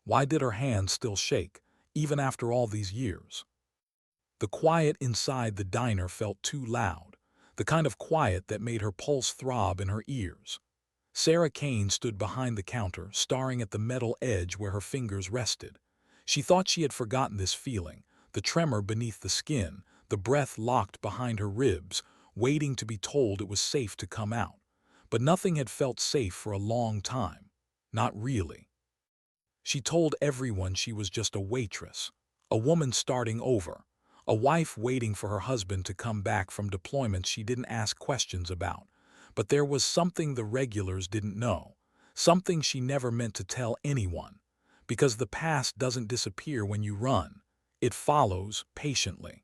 Why did her hands still shake, even after all these years? The quiet inside the diner felt too loud, the kind of quiet that made her pulse throb in her ears. Sarah Kane stood behind the counter, staring at the metal edge where her fingers rested. She thought she had forgotten this feeling, the tremor beneath the skin, the breath locked behind her ribs, waiting to be told it was safe to come out. But nothing had felt safe for a long time. Not really. She told everyone she was just a waitress, a woman starting over, a wife waiting for her husband to come back from deployments she didn't ask questions about. But there was something the regulars didn't know, something she never meant to tell anyone. Because the past doesn't disappear when you run. It follows patiently.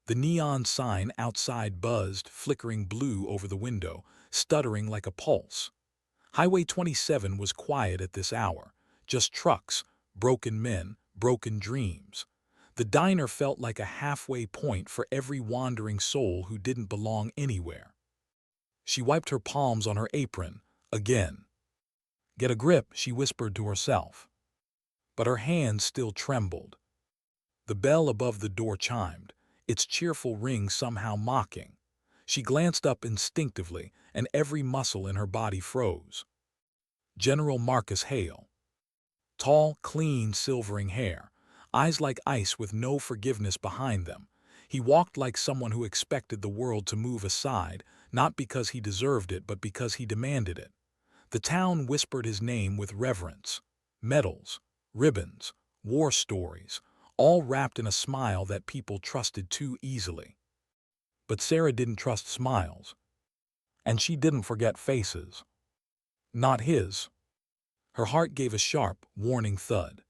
The neon sign outside buzzed, flickering blue over the window, stuttering like a pulse. Highway 27 was quiet at this hour, just trucks, broken men, broken dreams. The diner felt like a halfway point for every wandering soul who didn't belong anywhere. She wiped her palms on her apron, again. "Get a grip," she whispered to herself. But her hands still trembled. The bell above the door chimed, its cheerful ring somehow mocking. She glanced up instinctively, and every muscle in her body froze. General Marcus Hale. Tall, clean, silvering hair, eyes like ice with no forgiveness behind them. He walked like someone who expected the world to move aside, not because he deserved it, but because he demanded it. The town whispered his name with reverence. Medals, ribbons, war stories, all wrapped in a smile that people trusted too easily. But Sarah didn't trust smiles. And she didn't forget faces. Not his. Her heart gave a sharp, warning thud.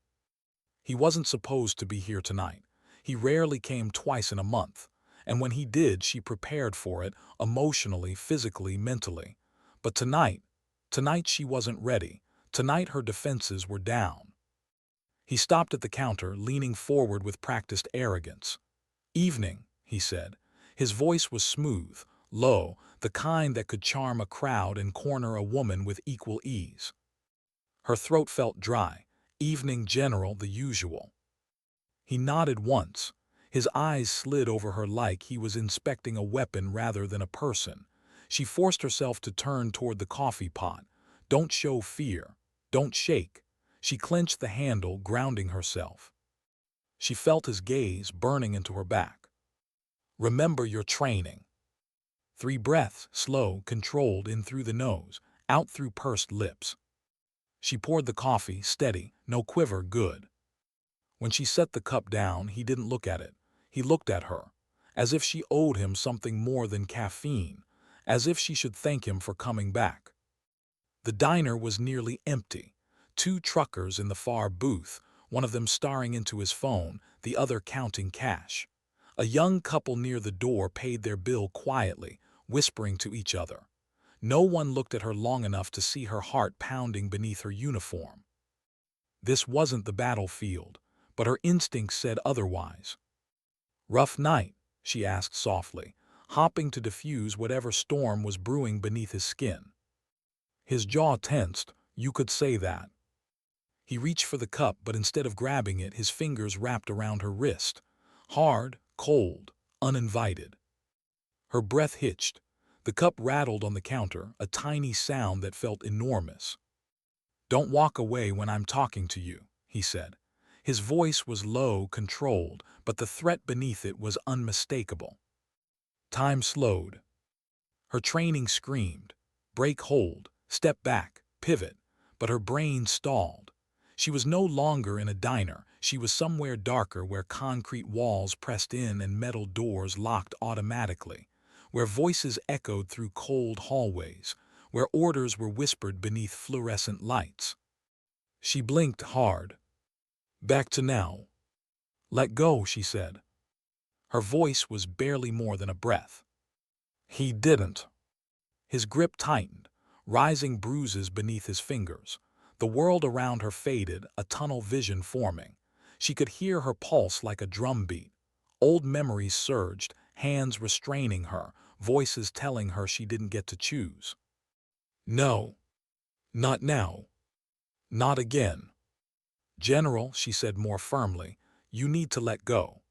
He wasn't supposed to be here tonight. He rarely came twice in a month. And when he did, she prepared for it, emotionally, physically, mentally. But tonight she wasn't ready. Tonight her defenses were down. He stopped at the counter, leaning forward with practiced arrogance. "Evening," he said. His voice was smooth, low, the kind that could charm a crowd and corner a woman with equal ease. Her throat felt dry. "Evening, General, the usual." He nodded once. His eyes slid over her like he was inspecting a weapon rather than a person. She forced herself to turn toward the coffee pot. Don't show fear. Don't shake. She clenched the handle, grounding herself. She felt his gaze burning into her back. "Remember your training." 3 breaths, slow, controlled, in through the nose, out through pursed lips. She poured the coffee, steady, no quiver, good. When she set the cup down, he didn't look at it. He looked at her, as if she owed him something more than caffeine, as if she should thank him for coming back. The diner was nearly empty. 2 truckers in the far booth, one of them staring into his phone, the other counting cash. A young couple near the door paid their bill quietly, whispering to each other. No one looked at her long enough to see her heart pounding beneath her uniform. This wasn't the battlefield, but her instinct said otherwise. "Rough night?" she asked softly, hopping to diffuse whatever storm was brewing beneath his skin. His jaw tensed. "You could say that." He reached for the cup, but instead of grabbing it, his fingers wrapped around her wrist. Hard, cold, uninvited. Her breath hitched. The cup rattled on the counter, a tiny sound that felt enormous. "Don't walk away when I'm talking to you," he said. His voice was low, controlled, but the threat beneath it was unmistakable. Time slowed. Her training screamed. Break hold, step back, pivot, but her brain stalled. She was no longer in a diner. She was somewhere darker, where concrete walls pressed in and metal doors locked automatically, where voices echoed through cold hallways, where orders were whispered beneath fluorescent lights. She blinked hard. "Back to now." "Let go," she said. Her voice was barely more than a breath. He didn't. His grip tightened, rising bruises beneath his fingers. The world around her faded, a tunnel vision forming. She could hear her pulse like a drumbeat. Old memories surged, hands restraining her, voices telling her she didn't get to choose. "No. Not now. Not again." "General," she said more firmly, "you need to let go."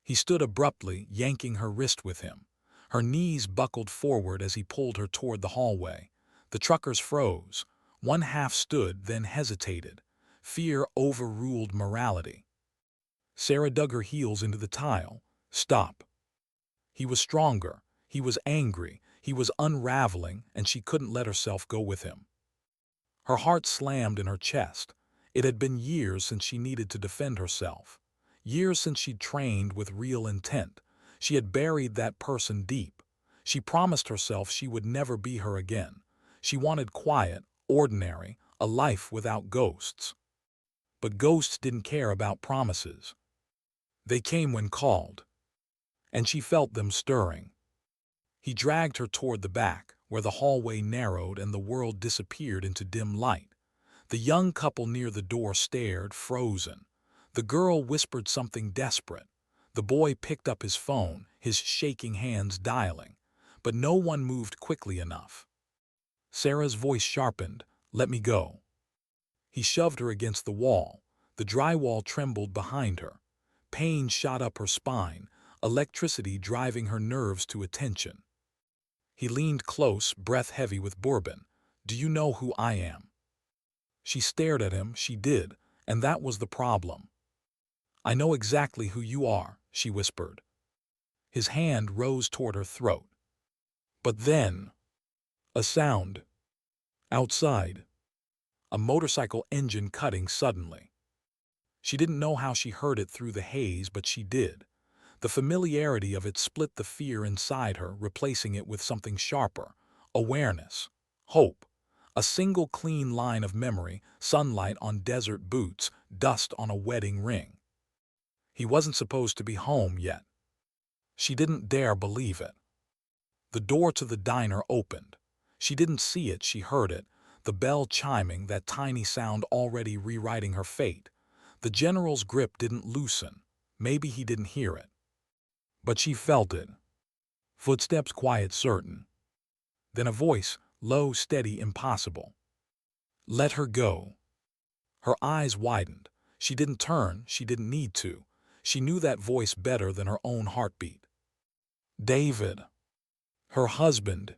He stood abruptly, yanking her wrist with him. Her knees buckled forward as he pulled her toward the hallway. The truckers froze. One half stood, then hesitated. Fear overruled morality. Sarah dug her heels into the tile. "Stop." He was stronger. He was angry. He was unraveling, and she couldn't let herself go with him. Her heart slammed in her chest. It had been years since she needed to defend herself. Years since she'd trained with real intent. She had buried that person deep. She promised herself she would never be her again. She wanted quiet, ordinary, a life without ghosts. But ghosts didn't care about promises. They came when called. And she felt them stirring. He dragged her toward the back, where the hallway narrowed and the world disappeared into dim light. The young couple near the door stared, frozen. The girl whispered something desperate. The boy picked up his phone, his shaking hands dialing. But no one moved quickly enough. Sarah's voice sharpened. "Let me go." He shoved her against the wall. The drywall trembled behind her. Pain shot up her spine, electricity driving her nerves to attention. He leaned close, breath heavy with bourbon. "Do you know who I am?" She stared at him. She did, and that was the problem. "I know exactly who you are," she whispered. His hand rose toward her throat. But then, a sound. Outside. A motorcycle engine cutting suddenly. She didn't know how she heard it through the haze, but she did. The familiarity of it split the fear inside her, replacing it with something sharper. Awareness. Hope. A single clean line of memory, sunlight on desert boots, dust on a wedding ring. He wasn't supposed to be home yet. She didn't dare believe it. The door to the diner opened. She didn't see it, she heard it. The bell chiming, that tiny sound already rewriting her fate. The general's grip didn't loosen. Maybe he didn't hear it. But she felt it. Footsteps quiet, certain. Then a voice, low, steady, impossible. "Let her go." Her eyes widened. She didn't turn, she didn't need to. She knew that voice better than her own heartbeat. David. Her husband.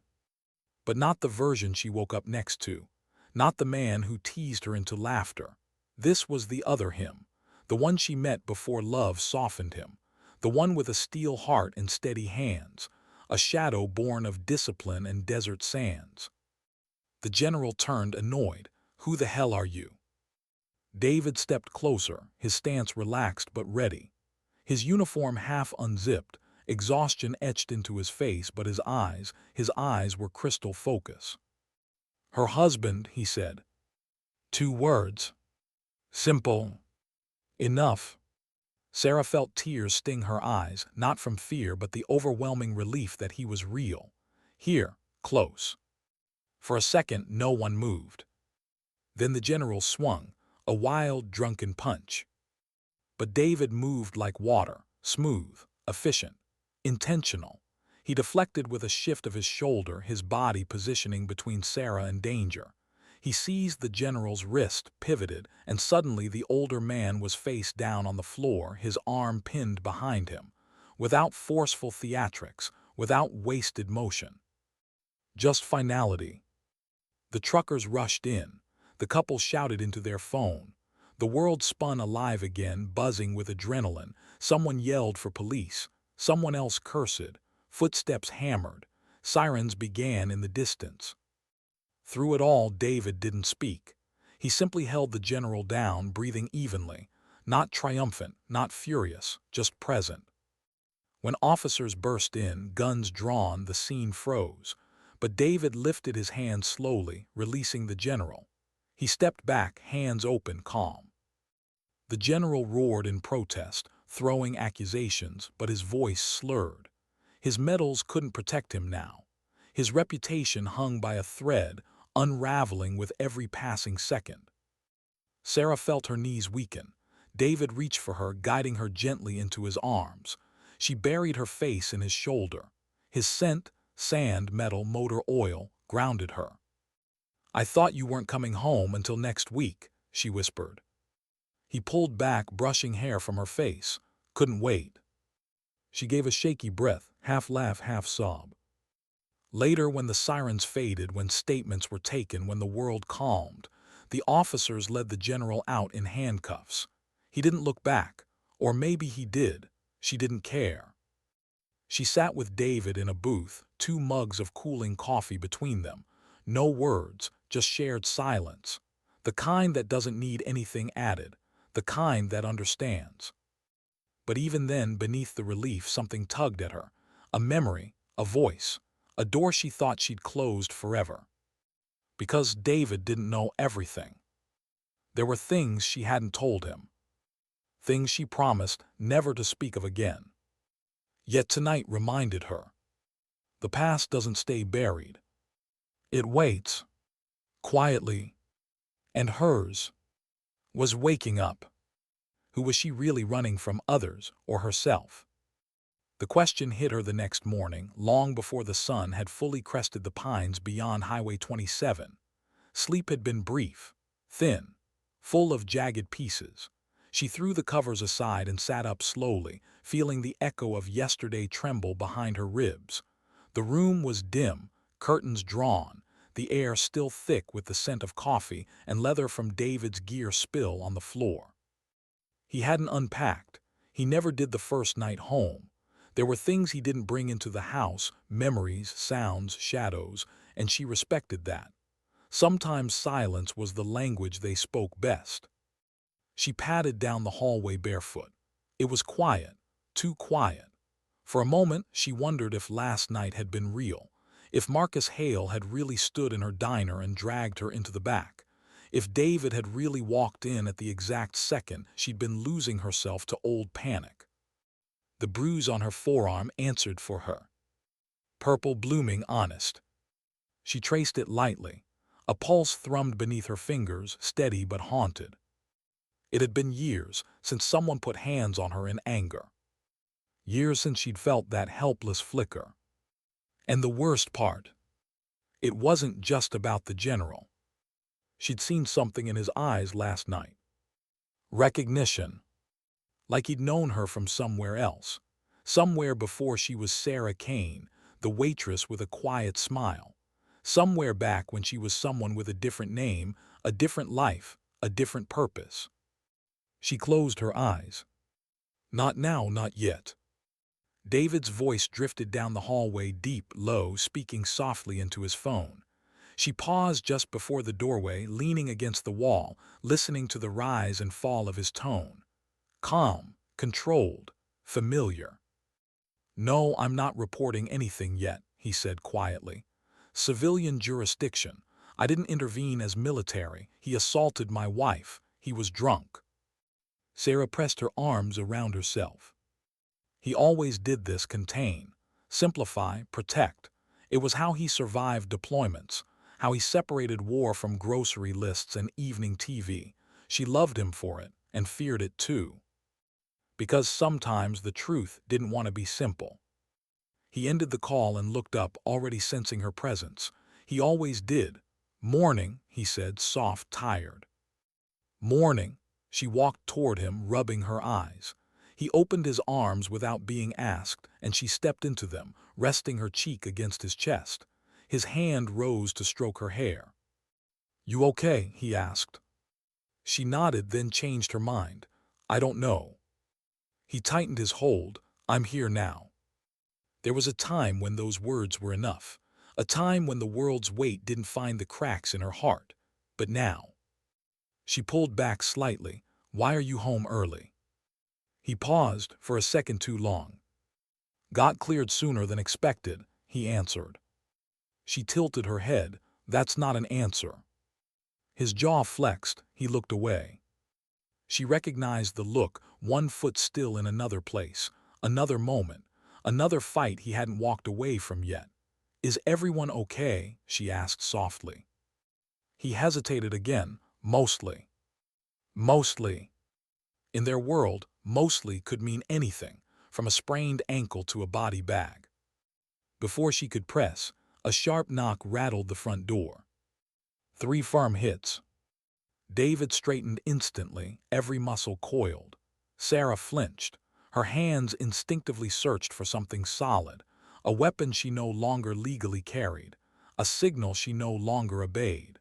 But not the version she woke up next to. Not the man who teased her into laughter. This was the other him. The one she met before love softened him. The one with a steel heart and steady hands. A shadow born of discipline and desert sands. The general turned, annoyed. "Who the hell are you?" David stepped closer, his stance relaxed but ready. His uniform half unzipped, exhaustion etched into his face, but his eyes were crystal focus. "Her husband," he said. 2 words. Simple. Enough. Sarah felt tears sting her eyes, not from fear but the overwhelming relief that he was real. Here, close. For a second, no one moved. Then the general swung, a wild, drunken punch. But David moved like water, smooth, efficient, intentional. He deflected with a shift of his shoulder, his body positioning between Sarah and danger. He seized the general's wrist, pivoted, and suddenly the older man was face down on the floor, his arm pinned behind him. Without forceful theatrics, without wasted motion. Just finality. The truckers rushed in. The couple shouted into their phone. The world spun alive again, buzzing with adrenaline. Someone yelled for police. Someone else cursed. Footsteps hammered. Sirens began in the distance. Through it all, David didn't speak. He simply held the general down, breathing evenly. Not triumphant, not furious, just present. When officers burst in, guns drawn, the scene froze. But David lifted his hand slowly, releasing the general. He stepped back, hands open, calm. The general roared in protest, throwing accusations, but his voice slurred. His medals couldn't protect him now. His reputation hung by a thread, unraveling with every passing second. Sarah felt her knees weaken. David reached for her, guiding her gently into his arms. She buried her face in his shoulder. His scent, sand, metal, motor oil, grounded her. "I thought you weren't coming home until next week," she whispered. He pulled back, brushing hair from her face. Couldn't wait. She gave a shaky breath, half laugh, half sob. Later, when the sirens faded, when statements were taken, when the world calmed, the officers led the general out in handcuffs. He didn't look back. Or maybe he did. She didn't care. She sat with David in a booth, 2 mugs of cooling coffee between them. No words, just shared silence. The kind that doesn't need anything added. The kind that understands. But even then, beneath the relief, something tugged at her. A memory, a voice, a door she thought she'd closed forever. Because David didn't know everything. There were things she hadn't told him. Things she promised never to speak of again. Yet tonight reminded her. The past doesn't stay buried. It waits. Quietly. And hers was waking up. Who was she really running from, others or herself? The question hit her the next morning, long before the sun had fully crested the pines beyond Highway 27. Sleep had been brief, thin, full of jagged pieces. She threw the covers aside and sat up slowly, feeling the echo of yesterday tremble behind her ribs. The room was dim, curtains drawn, the air still thick with the scent of coffee and leather from David's gear spill on the floor. He hadn't unpacked. He never did the first night home. There were things he didn't bring into the house, memories, sounds, shadows, and she respected that. Sometimes silence was the language they spoke best. She padded down the hallway barefoot. It was quiet, too quiet. For a moment, she wondered if last night had been real, if Marcus Hale had really stood in her diner and dragged her into the back, if David had really walked in at the exact second she'd been losing herself to old panic. The bruise on her forearm answered for her. Purple, blooming, honest. She traced it lightly. A pulse thrummed beneath her fingers, steady but haunted. It had been years since someone put hands on her in anger. Years since she'd felt that helpless flicker. And the worst part, it wasn't just about the general. She'd seen something in his eyes last night. Recognition. Like he'd known her from somewhere else. Somewhere before she was Sarah Kane, the waitress with a quiet smile. Somewhere back when she was someone with a different name, a different life, a different purpose. She closed her eyes. Not now, not yet. David's voice drifted down the hallway, deep, low, speaking softly into his phone. She paused just before the doorway, leaning against the wall, listening to the rise and fall of his tone. Calm, controlled, familiar. "No, I'm not reporting anything yet," he said quietly. "Civilian jurisdiction. I didn't intervene as military. He assaulted my wife. He was drunk." Sarah pressed her arms around herself. He always did this: contain, simplify, protect. It was how he survived deployments, how he separated war from grocery lists and evening TV. She loved him for it, and feared it too. Because sometimes the truth didn't want to be simple. He ended the call and looked up, already sensing her presence. He always did. "Morning," he said, soft, tired. "Morning." She walked toward him, rubbing her eyes. He opened his arms without being asked, and she stepped into them, resting her cheek against his chest. His hand rose to stroke her hair. "You okay?" he asked. She nodded, then changed her mind. "I don't know." He tightened his hold. "I'm here now." There was a time when those words were enough. A time when the world's weight didn't find the cracks in her heart. But now. She pulled back slightly. "Why are you home early?" He paused for a second too long. "Got cleared sooner than expected," he answered. She tilted her head. "That's not an answer." His jaw flexed. He looked away. She recognized the look, one foot still in another place, another moment, another fight he hadn't walked away from yet. "Is everyone okay?" she asked softly. He hesitated again. "Mostly." Mostly. In their world, mostly could mean anything, from a sprained ankle to a body bag. Before she could press, a sharp knock rattled the front door. 3 firm hits. David straightened instantly, every muscle coiled. Sarah flinched. Her hands instinctively searched for something solid, a weapon she no longer legally carried, a signal she no longer obeyed.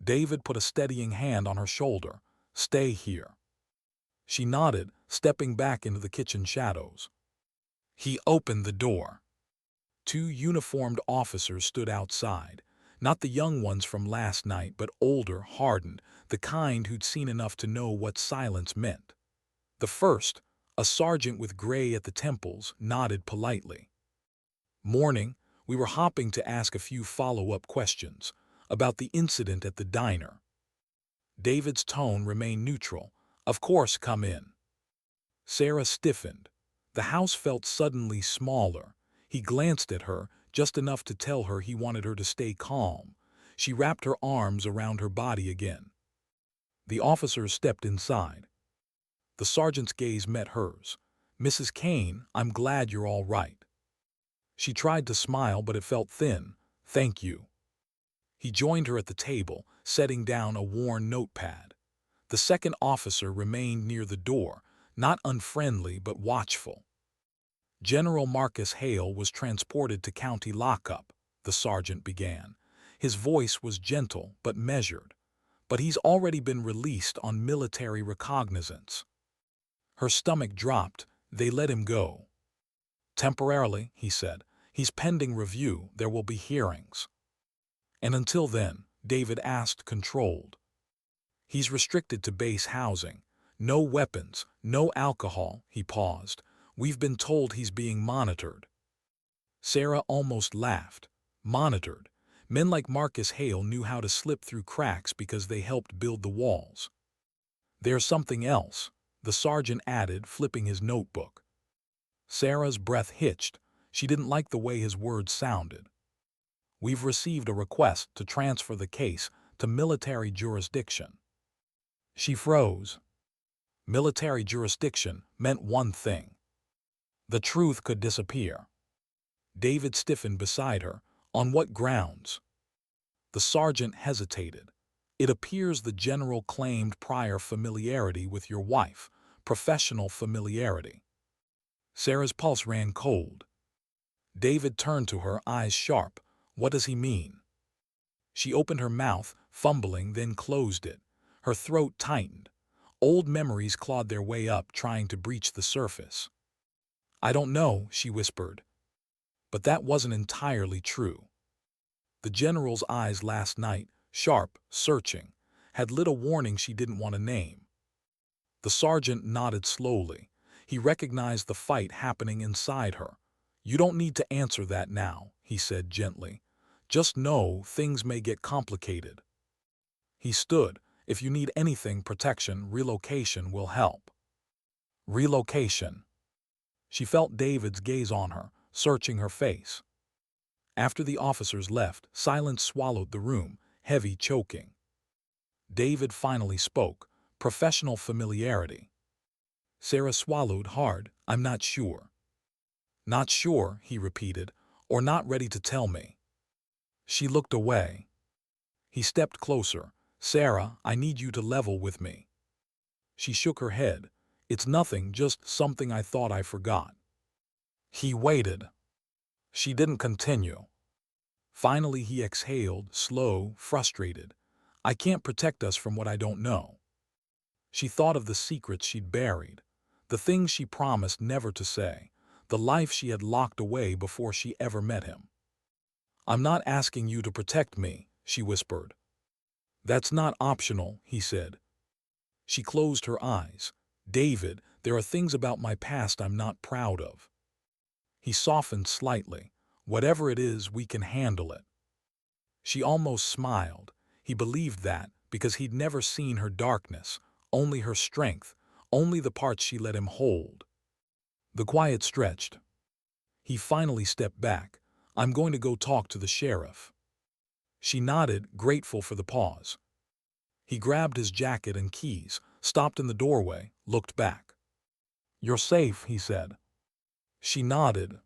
David put a steadying hand on her shoulder. "Stay here." She nodded, stepping back into the kitchen shadows. He opened the door. Two uniformed officers stood outside, not the young ones from last night, but older, hardened, the kind who'd seen enough to know what silence meant. The first, a sergeant with gray at the temples, nodded politely. "Morning, we were hopping to ask a few follow-up questions about the incident at the diner." David's tone remained neutral. "Of course, come in." Sarah stiffened. The house felt suddenly smaller. He glanced at her, just enough to tell her he wanted her to stay calm. She wrapped her arms around her body again. The officers stepped inside. The sergeant's gaze met hers. "Mrs. Kane, I'm glad you're all right." She tried to smile, but it felt thin. "Thank you." He joined her at the table, setting down a worn notepad. The second officer remained near the door, not unfriendly but watchful. "General Marcus Hale was transported to county lockup," the sergeant began. His voice was gentle but measured. "But he's already been released on military recognizance." Her stomach dropped. "They let him go." "Temporarily," he said. "He's pending review. There will be hearings." "And until then?" David asked, controlled. "He's restricted to base housing. No weapons, no alcohol." He paused. "We've been told he's being monitored." Sarah almost laughed. Monitored. Men like Marcus Hale knew how to slip through cracks because they helped build the walls. "There's something else," the sergeant added, flipping his notebook. Sarah's breath hitched. She didn't like the way his words sounded. "We've received a request to transfer the case to military jurisdiction." She froze. Military jurisdiction meant one thing. The truth could disappear. David stiffened beside her. "On what grounds?" The sergeant hesitated. "It appears the general claimed prior familiarity with your wife, professional familiarity." Sarah's pulse ran cold. David turned to her, eyes sharp. "What does he mean?" She opened her mouth, fumbling, then closed it. Her throat tightened. Old memories clawed their way up, trying to breach the surface. "I don't know," she whispered. But that wasn't entirely true. The general's eyes last night, sharp, searching, had lit a warning she didn't want to name. The sergeant nodded slowly. He recognized the fight happening inside her. "You don't need to answer that now," he said gently. "Just know things may get complicated." He stood. "If you need anything, protection, relocation will help." Relocation. She felt David's gaze on her, searching her face. After the officers left, silence swallowed the room, heavy, choking. David finally spoke. "Professional familiarity." Sarah swallowed hard. "I'm not sure." "Not sure," he repeated, "or not ready to tell me." She looked away. He stepped closer. "Sarah, I need you to level with me." She shook her head. "It's nothing, just something I thought I forgot." He waited. She didn't continue. Finally he exhaled, slow, frustrated. "I can't protect us from what I don't know." She thought of the secrets she'd buried, the things she promised never to say, the life she had locked away before she ever met him. "I'm not asking you to protect me," she whispered. "That's not optional," he said. She closed her eyes. "David, there are things about my past I'm not proud of." He softened slightly. "Whatever it is, we can handle it." She almost smiled. He believed that because he'd never seen her darkness, only her strength, only the parts she let him hold. The quiet stretched. He finally stepped back. "I'm going to go talk to the sheriff." She nodded, grateful for the pause. He grabbed his jacket and keys, stopped in the doorway, looked back. "You're safe," he said. She nodded.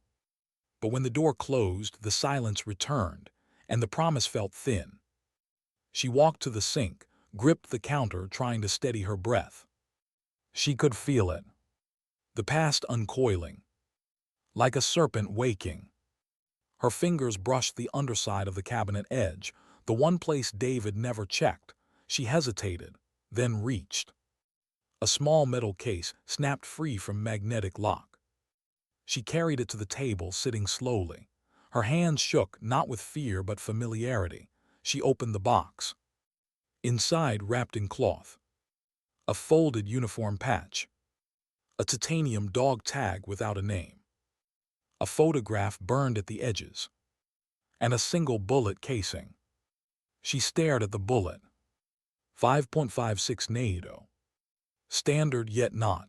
But when the door closed, the silence returned, and the promise felt thin. She walked to the sink, gripped the counter trying to steady her breath. She could feel it, the past uncoiling, like a serpent waking. Her fingers brushed the underside of the cabinet edge, the one place David never checked. She hesitated, then reached. A small metal case snapped free from magnetic lock. She carried it to the table, sitting slowly. Her hands shook, not with fear but familiarity. She opened the box. Inside, wrapped in cloth, a folded uniform patch, a titanium dog tag without a name, a photograph burned at the edges, and a single bullet casing. She stared at the bullet. 5.56 NATO. Standard yet not.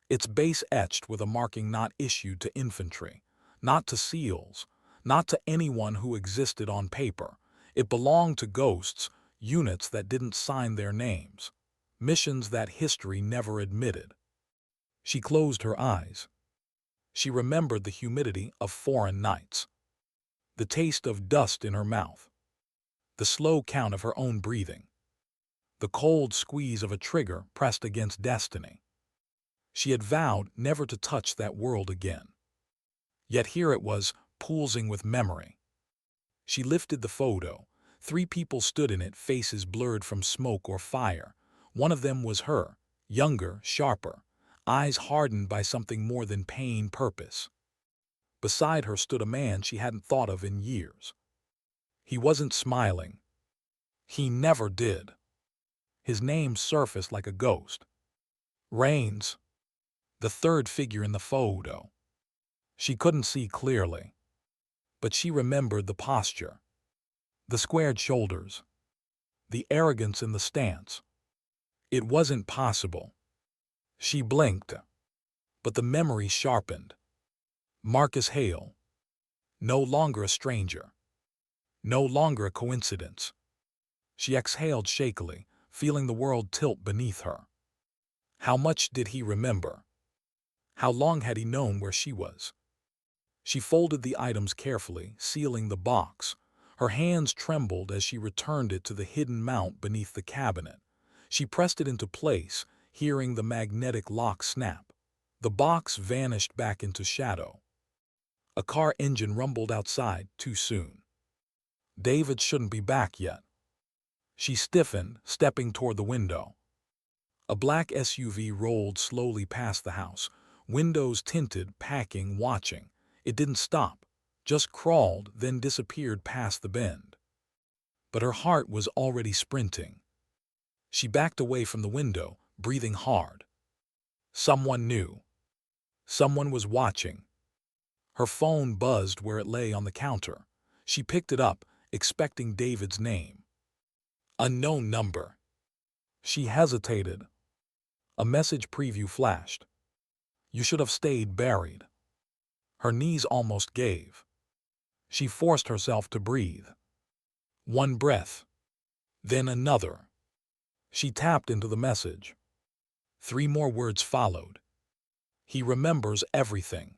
Its base etched with a marking not issued to infantry, not to SEALs, not to anyone who existed on paper. It belonged to ghosts, units that didn't sign their names, missions that history never admitted. She closed her eyes. She remembered the humidity of foreign nights, the taste of dust in her mouth, the slow count of her own breathing, the cold squeeze of a trigger pressed against destiny. She had vowed never to touch that world again. Yet here it was, pulsing with memory. She lifted the photo. 3 people stood in it, faces blurred from smoke or fire. One of them was her, younger, sharper, eyes hardened by something more than pain, purpose. Beside her stood a man she hadn't thought of in years. He wasn't smiling. He never did. His name surfaced like a ghost. Rains. The third figure in the photo. She couldn't see clearly, but she remembered the posture, the squared shoulders, the arrogance in the stance. It wasn't possible. She blinked, but the memory sharpened. Marcus Hale. No longer a stranger. No longer a coincidence. She exhaled shakily, feeling the world tilt beneath her. How much did he remember? How long had he known where she was? She folded the items carefully, sealing the box. Her hands trembled as she returned it to the hidden mount beneath the cabinet. She pressed it into place, hearing the magnetic lock snap. The box vanished back into shadow. A car engine rumbled outside too soon. David shouldn't be back yet. She stiffened, stepping toward the window. A black SUV rolled slowly past the house, windows tinted, packing, watching. It didn't stop, just crawled, then disappeared past the bend. But her heart was already sprinting. She backed away from the window, breathing hard. Someone knew. Someone was watching. Her phone buzzed where it lay on the counter. She picked it up, expecting David's name. Unknown number. She hesitated. A message preview flashed. You should have stayed buried. Her knees almost gave. She forced herself to breathe. One breath, then another. She tapped into the message. 3 more words followed. He remembers everything.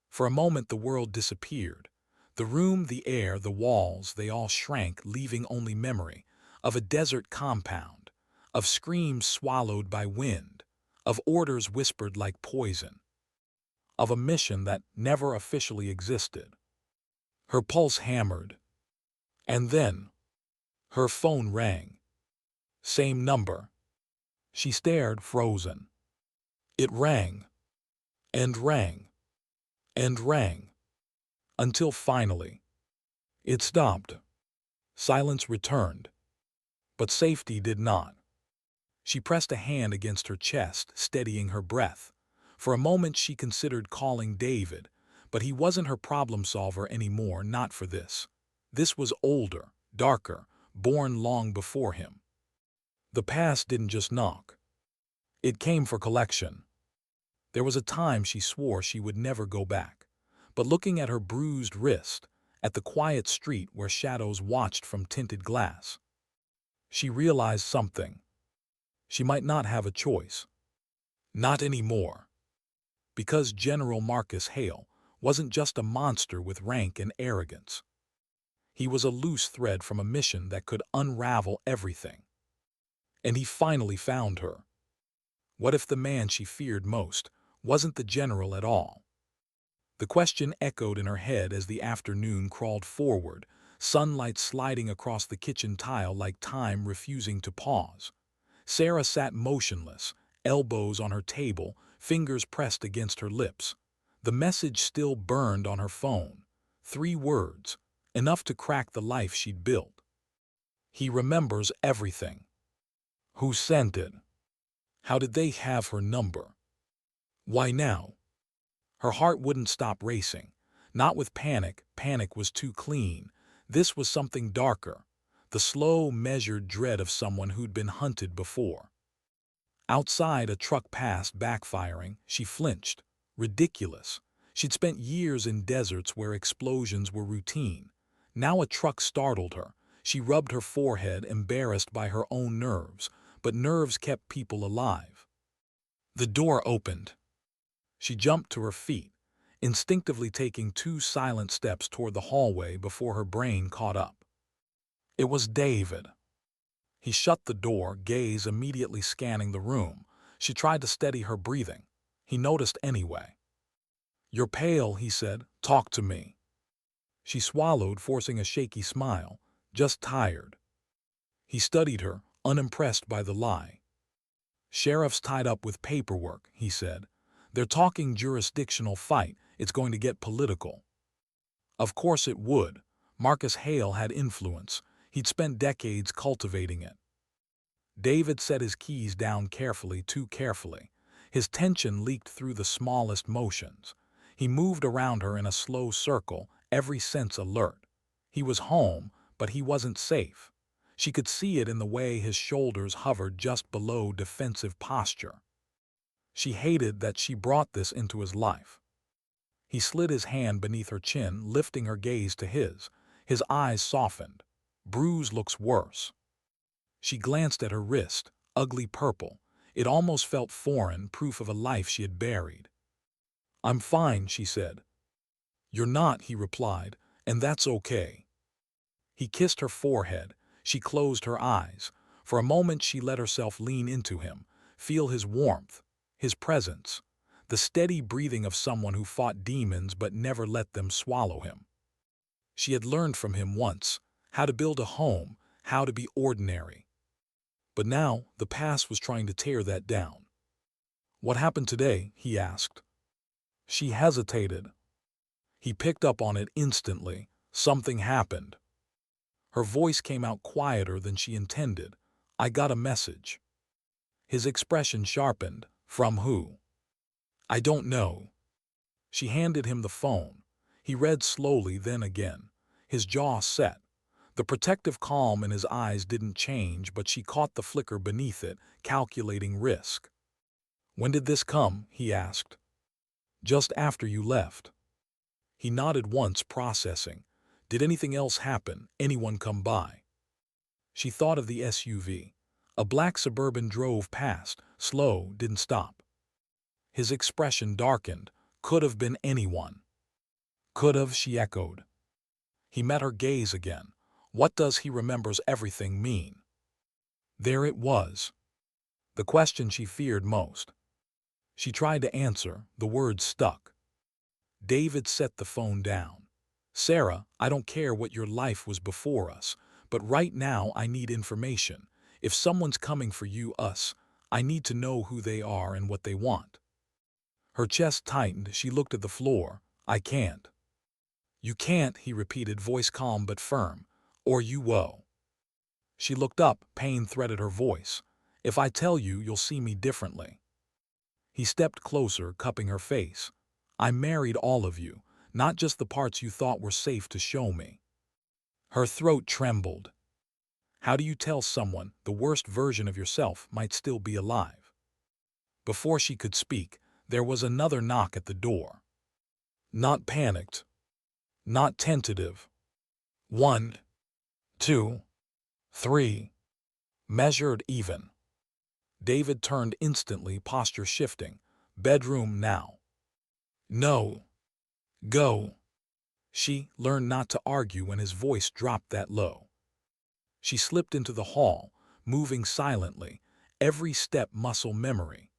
For a moment the world disappeared. The room, the air, the walls, they all shrank, leaving only memory of a desert compound, of screams swallowed by wind, of orders whispered like poison, of a mission that never officially existed. Her pulse hammered. And then, her phone rang. Same number. She stared, frozen. It rang, and rang, and rang, until finally, it stopped. Silence returned, but safety did not. She pressed a hand against her chest, steadying her breath. For a moment she considered calling David, but he wasn't her problem solver anymore, not for this. This was older, darker, born long before him. The past didn't just knock. It came for collection. There was a time she swore she would never go back. But looking at her bruised wrist, at the quiet street where shadows watched from tinted glass, she realized something. She might not have a choice. Not anymore. Because General Marcus Hale wasn't just a monster with rank and arrogance. He was a loose thread from a mission that could unravel everything. And he finally found her. What if the man she feared most wasn't the general at all? The question echoed in her head as the afternoon crawled forward, sunlight sliding across the kitchen tile like time refusing to pause. Sarah sat motionless, elbows on her table, fingers pressed against her lips. The message still burned on her phone. 3 words, enough to crack the life she'd built. He remembers everything. Who sent it? How did they have her number? Why now? Her heart wouldn't stop racing. Not with panic, panic was too clean. This was something darker, the slow, measured dread of someone who'd been hunted before. Outside, a truck passed, backfiring. She flinched. Ridiculous. She'd spent years in deserts where explosions were routine. Now a truck startled her. She rubbed her forehead, embarrassed by her own nerves, but nerves kept people alive. The door opened. She jumped to her feet, instinctively taking 2 silent steps toward the hallway before her brain caught up. It was David. He shut the door, gaze immediately scanning the room. She tried to steady her breathing. He noticed anyway. "You're pale," he said. "Talk to me." She swallowed, forcing a shaky smile. "Just tired." He studied her, unimpressed by the lie. "Sheriff's tied up with paperwork," he said. "They're talking jurisdictional fight. It's going to get political." Of course it would. Marcus Hale had influence. He'd spent decades cultivating it. David set his keys down carefully, too carefully. His tension leaked through the smallest motions. He moved around her in a slow circle, every sense alert. He was home, but he wasn't safe. She could see it in the way his shoulders hovered just below defensive posture. She hated that she brought this into his life. He slid his hand beneath her chin, lifting her gaze to his. His eyes softened. "Bruise looks worse." She glanced at her wrist, ugly purple. It almost felt foreign, proof of a life she had buried. "I'm fine," she said. "You're not," he replied, "and that's okay." He kissed her forehead. She closed her eyes. For a moment she let herself lean into him, feel his warmth, his presence, the steady breathing of someone who fought demons but never let them swallow him. She had learned from him once how to build a home, how to be ordinary. But now the past was trying to tear that down. "What happened today?" he asked. She hesitated. He picked up on it instantly. Something happened. Her voice came out quieter than she intended. "I got a message." His expression sharpened. "From who?" "I don't know." She handed him the phone. He read slowly, then again. His jaw set. The protective calm in his eyes didn't change, but she caught the flicker beneath it, calculating risk. "When did this come?" he asked. "Just after you left." He nodded once, processing. "Did anything else happen? Anyone come by?" She thought of the SUV. A black Suburban drove past, slow, didn't stop. His expression darkened. "Could have been anyone." "Could have," she echoed. He met her gaze again. What does "he remembers everything" mean? There it was. The question she feared most. She tried to answer, the words stuck. David set the phone down. "Sarah, I don't care what your life was before us, but right now I need information. If someone's coming for you, us, I need to know who they are and what they want." Her chest tightened. She looked at the floor. "I can't." "You can't," he repeated, voice calm but firm. "Or you will." She looked up. Pain threaded her voice. "If I tell you, you'll see me differently." He stepped closer, cupping her face. "I married all of you, not just the parts you thought were safe to show me." Her throat trembled. How do you tell someone the worst version of yourself might still be alive? Before she could speak, there was another knock at the door. Not panicked. Not tentative. 1, 2, 3. Measured even. David turned instantly, posture shifting. "Bedroom now." "No." "Go." She learned not to argue when his voice dropped that low. She slipped into the hall, moving silently, every step muscle memory.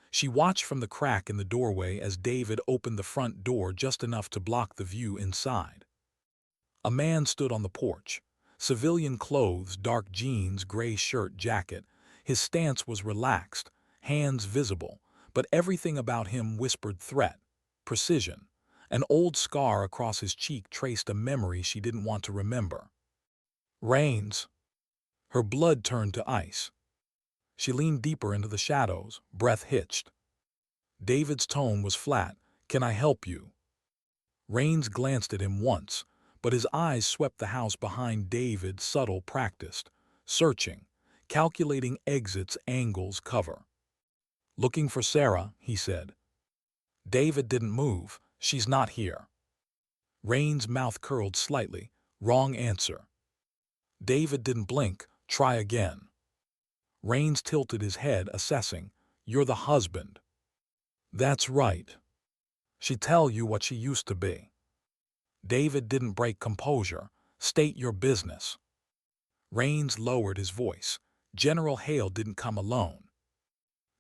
She watched from the crack in the doorway as David opened the front door just enough to block the view inside. A man stood on the porch. Civilian clothes, dark jeans, gray shirt, jacket. His stance was relaxed, hands visible, but everything about him whispered threat, precision. An old scar across his cheek traced a memory she didn't want to remember. Rains. Her blood turned to ice. She leaned deeper into the shadows, breath hitched. David's tone was flat. "Can I help you?" Rains glanced at him once, but his eyes swept the house behind David, subtle, practiced, searching, calculating exits, angles, cover. "Looking for Sarah," he said. David didn't move. "She's not here." Rain's mouth curled slightly. "Wrong answer." David didn't blink. "Try again." Rains tilted his head, assessing. "You're the husband." "That's right. She tell you what she used to be." David didn't break composure. "State your business." Rains lowered his voice. "General Hale didn't come alone."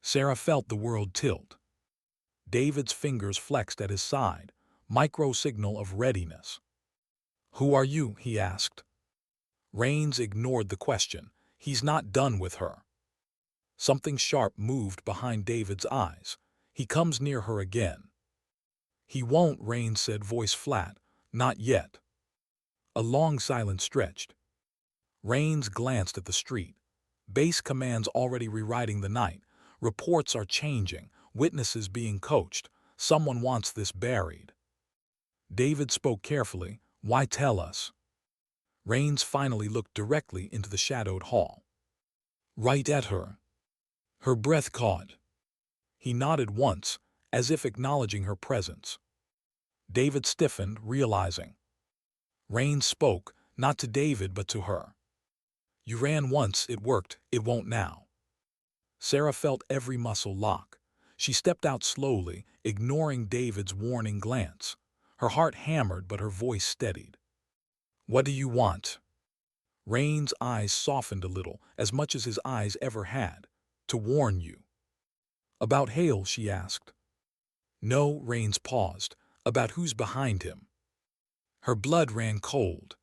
Sarah felt the world tilt. David's fingers flexed at his side, micro signal of readiness. "Who are you?" he asked. Rains ignored the question. "He's not done with her." Something sharp moved behind David's eyes. "He comes near her again." "He won't," Rains said, voice flat. "Not yet." A long silence stretched. Rains glanced at the street. Base command's already rewriting the night. Reports are changing, witnesses being coached. Someone wants this buried. David spoke carefully. "Why tell us?" Rains finally looked directly into the shadowed hall. "Right at her." Her breath caught. He nodded once, as if acknowledging her presence. David stiffened, realizing. Rains spoke, not to David but to her. "You ran once, it worked, it won't now." Sarah felt every muscle lock. She stepped out slowly, ignoring David's warning glance. Her heart hammered but her voice steadied. "What do you want?" Rain's eyes softened a little, as much as his eyes ever had. "To warn you." "About Hale?" she asked. "No," Rains paused. "About who's behind him." Her blood ran cold.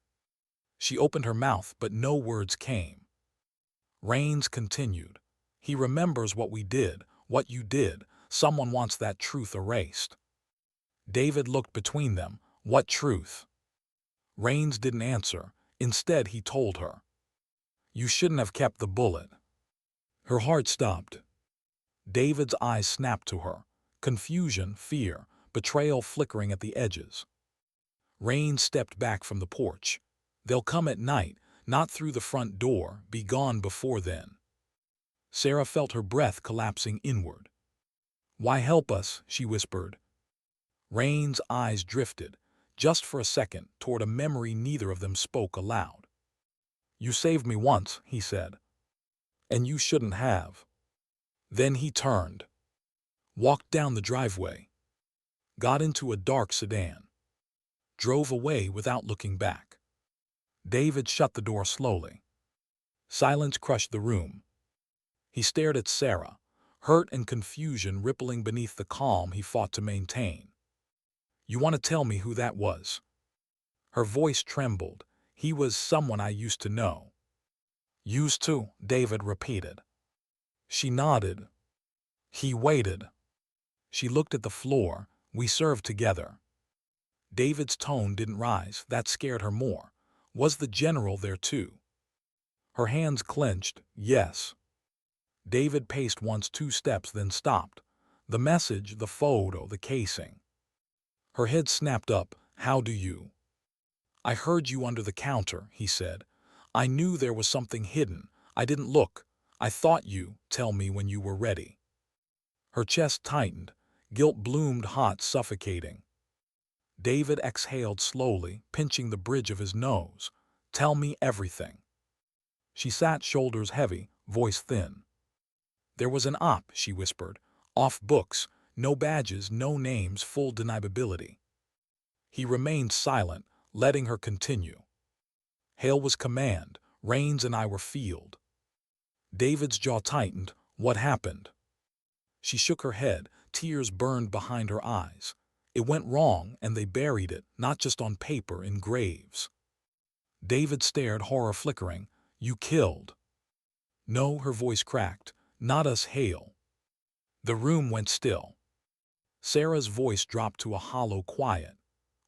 She opened her mouth, but no words came. Rains continued. "He remembers what we did, what you did. Someone wants that truth erased." David looked between them. "What truth?" Rains didn't answer. Instead, he told her. "You shouldn't have kept the bullet." Her heart stopped. David's eyes snapped to her. Confusion, fear, betrayal flickering at the edges. Rains stepped back from the porch. "They'll come at night, not through the front door. Be gone before then." Sarah felt her breath collapsing inward. "Why help us?" she whispered. Rain's eyes drifted, just for a second, toward a memory neither of them spoke aloud. "You saved me once," he said. "And you shouldn't have." Then he turned, walked down the driveway, got into a dark sedan, drove away without looking back. David shut the door slowly. Silence crushed the room. He stared at Sarah, hurt and confusion rippling beneath the calm he fought to maintain. "You want to tell me who that was?" Her voice trembled. "He was someone I used to know." "Used to," David repeated. She nodded. He waited. She looked at the floor. "We served together." David's tone didn't rise. That scared her more. Was the general there too? Her hands clenched. "Yes." David paced once, 2 steps, then stopped. The message, the photo, the casing. Her head snapped up. "How do you?" "I heard you under the counter," he said. "I knew there was something hidden. I didn't look. I thought you tell me when you were ready." Her chest tightened. Guilt bloomed hot, suffocating. David exhaled slowly, pinching the bridge of his nose. "Tell me everything." She sat, shoulders heavy, voice thin. "There was an op," she whispered. "Off books, no badges, no names, full deniability." He remained silent, letting her continue. "Hale was command, Rains and I were field." David's jaw tightened. What happened? She shook her head, tears burned behind her eyes. It went wrong, and they buried it, not just on paper, in graves. David stared, horror flickering. You killed. No, her voice cracked. Not us, Hale. The room went still. Sarah's voice dropped to a hollow quiet.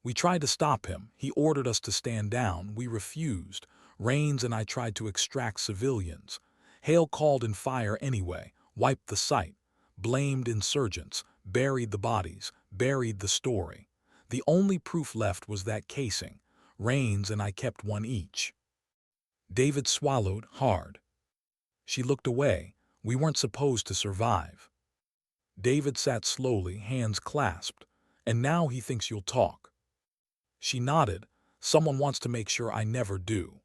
We tried to stop him. He ordered us to stand down. We refused. Rains and I tried to extract civilians. Hale called in fire anyway, wiped the site, blamed insurgents, buried the bodies, buried the story. The only proof left was that casing. Rains and I kept one each. David swallowed hard. She looked away. We weren't supposed to survive. David sat slowly, hands clasped. And now he thinks you'll talk. She nodded. Someone wants to make sure I never do.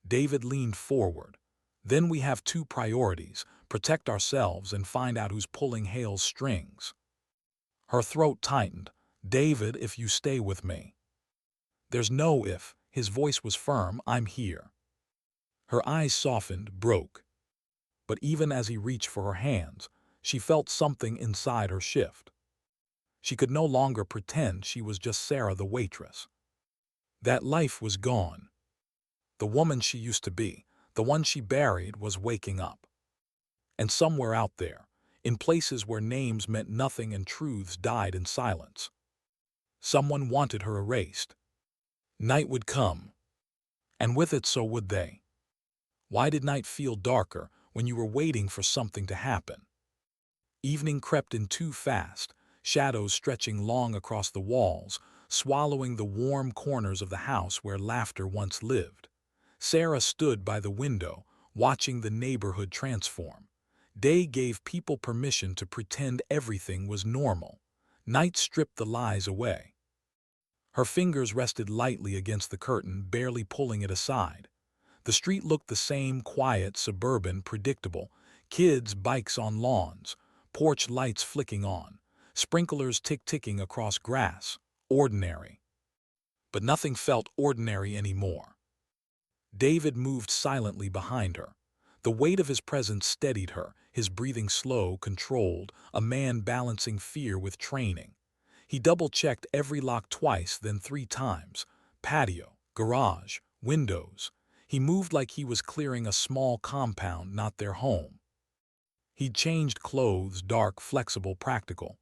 David leaned forward. Then we have two priorities: protect ourselves and find out who's pulling Hale's strings. Her throat tightened. David, if you stay with me. There's no if. His voice was firm. I'm here. Her eyes softened, broke. But even as he reached for her hands, she felt something inside her shift. She could no longer pretend she was just Sarah the waitress. That life was gone. The woman she used to be, the one she buried, was waking up. And somewhere out there, in places where names meant nothing and truths died in silence, someone wanted her erased. Night would come. And with it, so would they. Why did night feel darker when you were waiting for something to happen? Evening crept in too fast, shadows stretching long across the walls, swallowing the warm corners of the house where laughter once lived. Sarah stood by the window, watching the neighborhood transform. Day gave people permission to pretend everything was normal. Night stripped the lies away. Her fingers rested lightly against the curtain, barely pulling it aside. The street looked the same, quiet, suburban, predictable. Kids, bikes on lawns, porch lights flicking on, sprinklers tick-ticking across grass. Ordinary. But nothing felt ordinary anymore. David moved silently behind her. The weight of his presence steadied her, his breathing slow, controlled, a man balancing fear with training. He double-checked every lock twice, then 3 times. Patio, garage, windows. He moved like he was clearing a small compound, not their home. He'd changed clothes, dark, flexible, practical.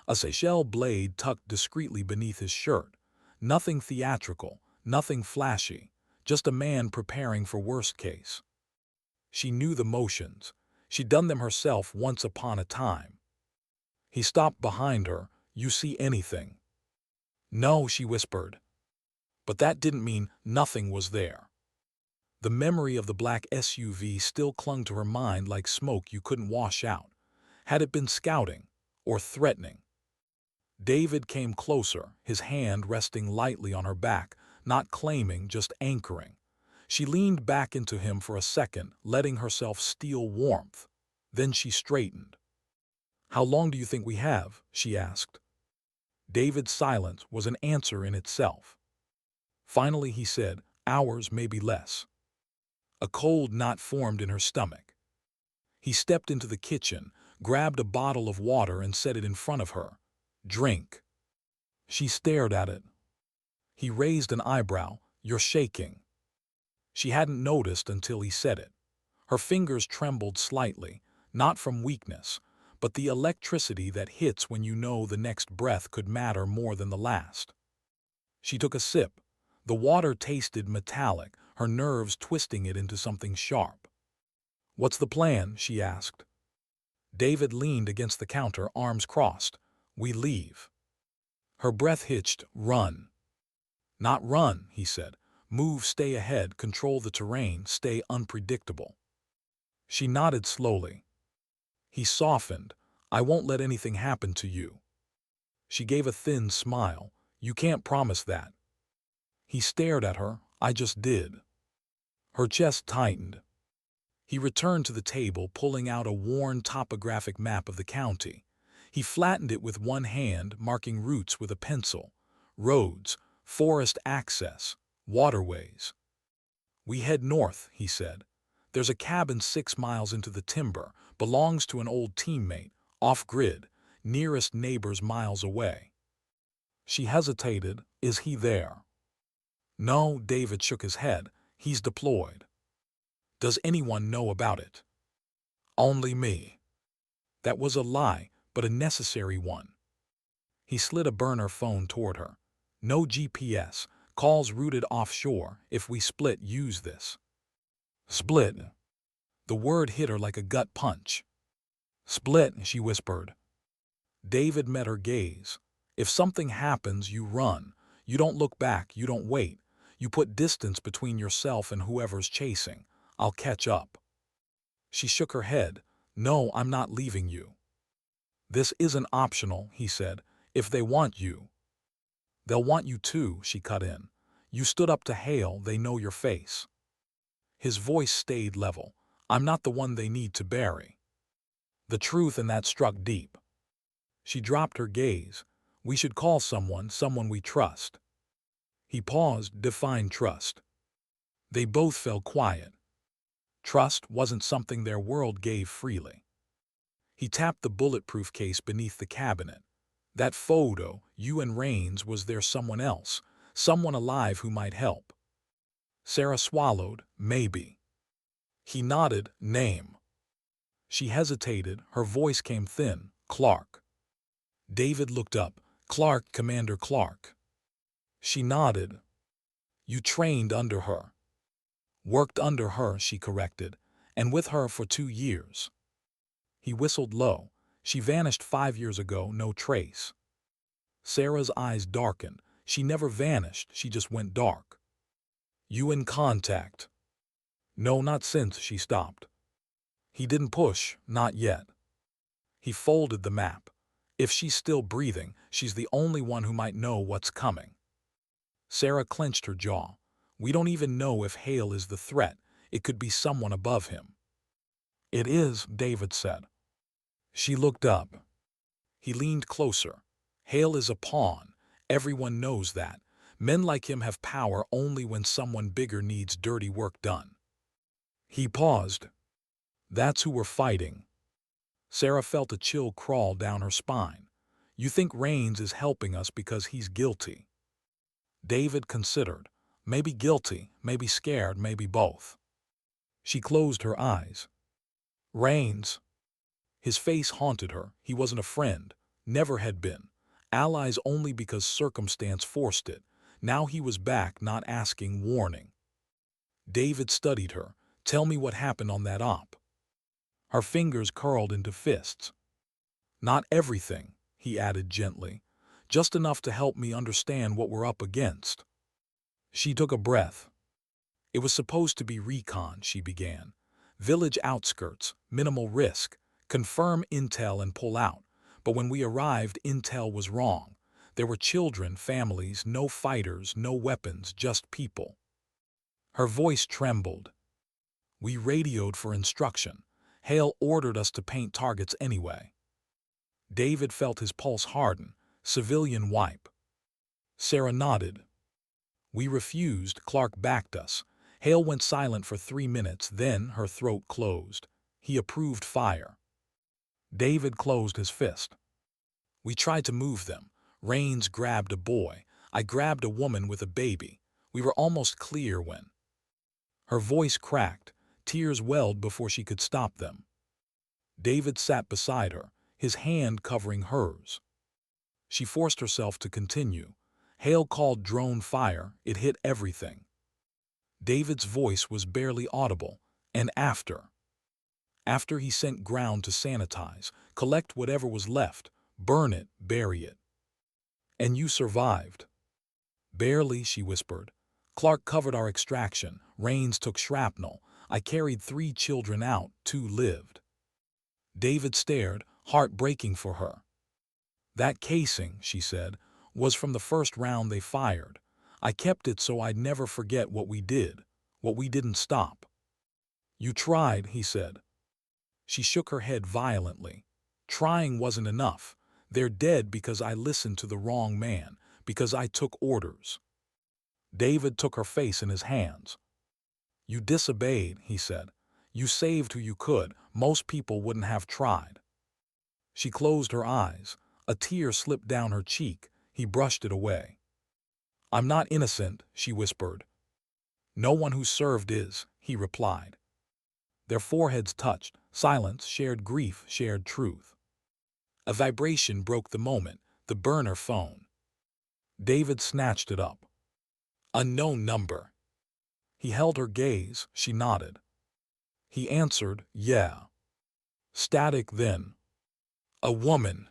A Seychelles blade tucked discreetly beneath his shirt. Nothing theatrical, nothing flashy, just a man preparing for worst case. She knew the motions. She'd done them herself once upon a time. He stopped behind her. You see anything? No, she whispered. But that didn't mean nothing was there. The memory of the black SUV still clung to her mind like smoke you couldn't wash out. Had it been scouting or threatening? David came closer, his hand resting lightly on her back, not claiming, just anchoring. She leaned back into him for a second, letting herself steal warmth. Then she straightened. How long do you think we have? She asked. David's silence was an answer in itself. Finally he said, hours, maybe less. A cold knot formed in her stomach. He stepped into the kitchen, grabbed a bottle of water and set it in front of her. Drink. She stared at it. He raised an eyebrow. You're shaking. She hadn't noticed until he said it. Her fingers trembled slightly, not from weakness, but the electricity that hits when you know the next breath could matter more than the last. She took a sip. The water tasted metallic, her nerves twisting it into something sharp. What's the plan? She asked. David leaned against the counter, arms crossed. We leave. Her breath hitched. Run. Not run, he said. Move, stay ahead, control the terrain, stay unpredictable. She nodded slowly. He softened. I won't let anything happen to you. She gave a thin smile. You can't promise that. He stared at her. I just did. Her chest tightened. He returned to the table, pulling out a worn topographic map of the county. He flattened it with one hand, marking routes with a pencil. Roads, forest access, waterways. We head north, he said. There's a cabin 6 miles into the timber, belongs to an old teammate, off-grid, nearest neighbors miles away. She hesitated. Is he there? No, David shook his head. He's deployed. Does anyone know about it? Only me. That was a lie, but a necessary one. He slid a burner phone toward her. No GPS, calls routed offshore. If we split, use this. Split. The word hit her like a gut punch. Split, she whispered. David met her gaze. If something happens, you run. You don't look back, you don't wait. You put distance between yourself and whoever's chasing. I'll catch up. She shook her head. No, I'm not leaving you. This isn't optional, he said. If they want you. They'll want you too, she cut in. You stood up to Hale, they know your face. His voice stayed level. I'm not the one they need to bury. The truth in that struck deep. She dropped her gaze. We should call someone we trust. He paused. Define trust. They both fell quiet. Trust wasn't something their world gave freely. He tapped the bulletproof case beneath the cabinet. That photo, you and Rains, was there someone else, someone alive who might help? Sarah swallowed. Maybe. He nodded. Name. She hesitated. Her voice came thin. Clark. David looked up. Clark, Commander Clark. She nodded. You trained under her. Worked under her, she corrected, and with her for 2 years. He whistled low. She vanished 5 years ago, no trace. Sarah's eyes darkened. She never vanished, she just went dark. You in contact? No, not since. She stopped. He didn't push, not yet. He folded the map. If she's still breathing, she's the only one who might know what's coming. Sarah clenched her jaw. We don't even know if Hale is the threat. It could be someone above him. It is, David said. She looked up. He leaned closer. Hale is a pawn. Everyone knows that. Men like him have power only when someone bigger needs dirty work done. He paused. That's who we're fighting. Sarah felt a chill crawl down her spine. You think Rains is helping us because he's guilty? David considered. Maybe guilty, maybe scared, maybe both. She closed her eyes. Rains. His face haunted her. He wasn't a friend. Never had been. Allies only because circumstance forced it. Now he was back, not asking, warning. David studied her. Tell me what happened on that op. Her fingers curled into fists. Not everything, he added gently. Just enough to help me understand what we're up against. She took a breath. It was supposed to be recon, she began. Village outskirts, minimal risk. Confirm intel and pull out. But when we arrived, intel was wrong. There were children, families, no fighters, no weapons, just people. Her voice trembled. We radioed for instruction. Hale ordered us to paint targets anyway. David felt his pulse harden. Civilian wipe. Sarah nodded. We refused. Clark backed us. Hale went silent for 3 minutes, then her throat closed. He approved fire. David closed his fist. We tried to move them. Rains grabbed a boy. I grabbed a woman with a baby. We were almost clear when... Her voice cracked. Tears welled before she could stop them. David sat beside her, his hand covering hers. She forced herself to continue. Hale called drone fire. It hit everything. David's voice was barely audible. And after he sent ground to sanitize, collect whatever was left, burn it, bury it. And you survived. Barely, she whispered. Clark covered our extraction. Rains took shrapnel. I carried 3 children out, 2 lived. David stared, heart breaking for her. That casing, she said, was from the first round they fired. I kept it so I'd never forget what we did, what we didn't stop. You tried, he said. She shook her head violently. Trying wasn't enough. They're dead because I listened to the wrong man, because I took orders. David took her face in his hands. You disobeyed, he said. You saved who you could. Most people wouldn't have tried. She closed her eyes. A tear slipped down her cheek. He brushed it away. I'm not innocent, she whispered. No one who served is, he replied. Their foreheads touched. Silence, shared grief, shared truth. A vibration broke the moment, the burner phone. David snatched it up. Unknown number. He held her gaze. She nodded. He answered, yeah. Static then. A woman.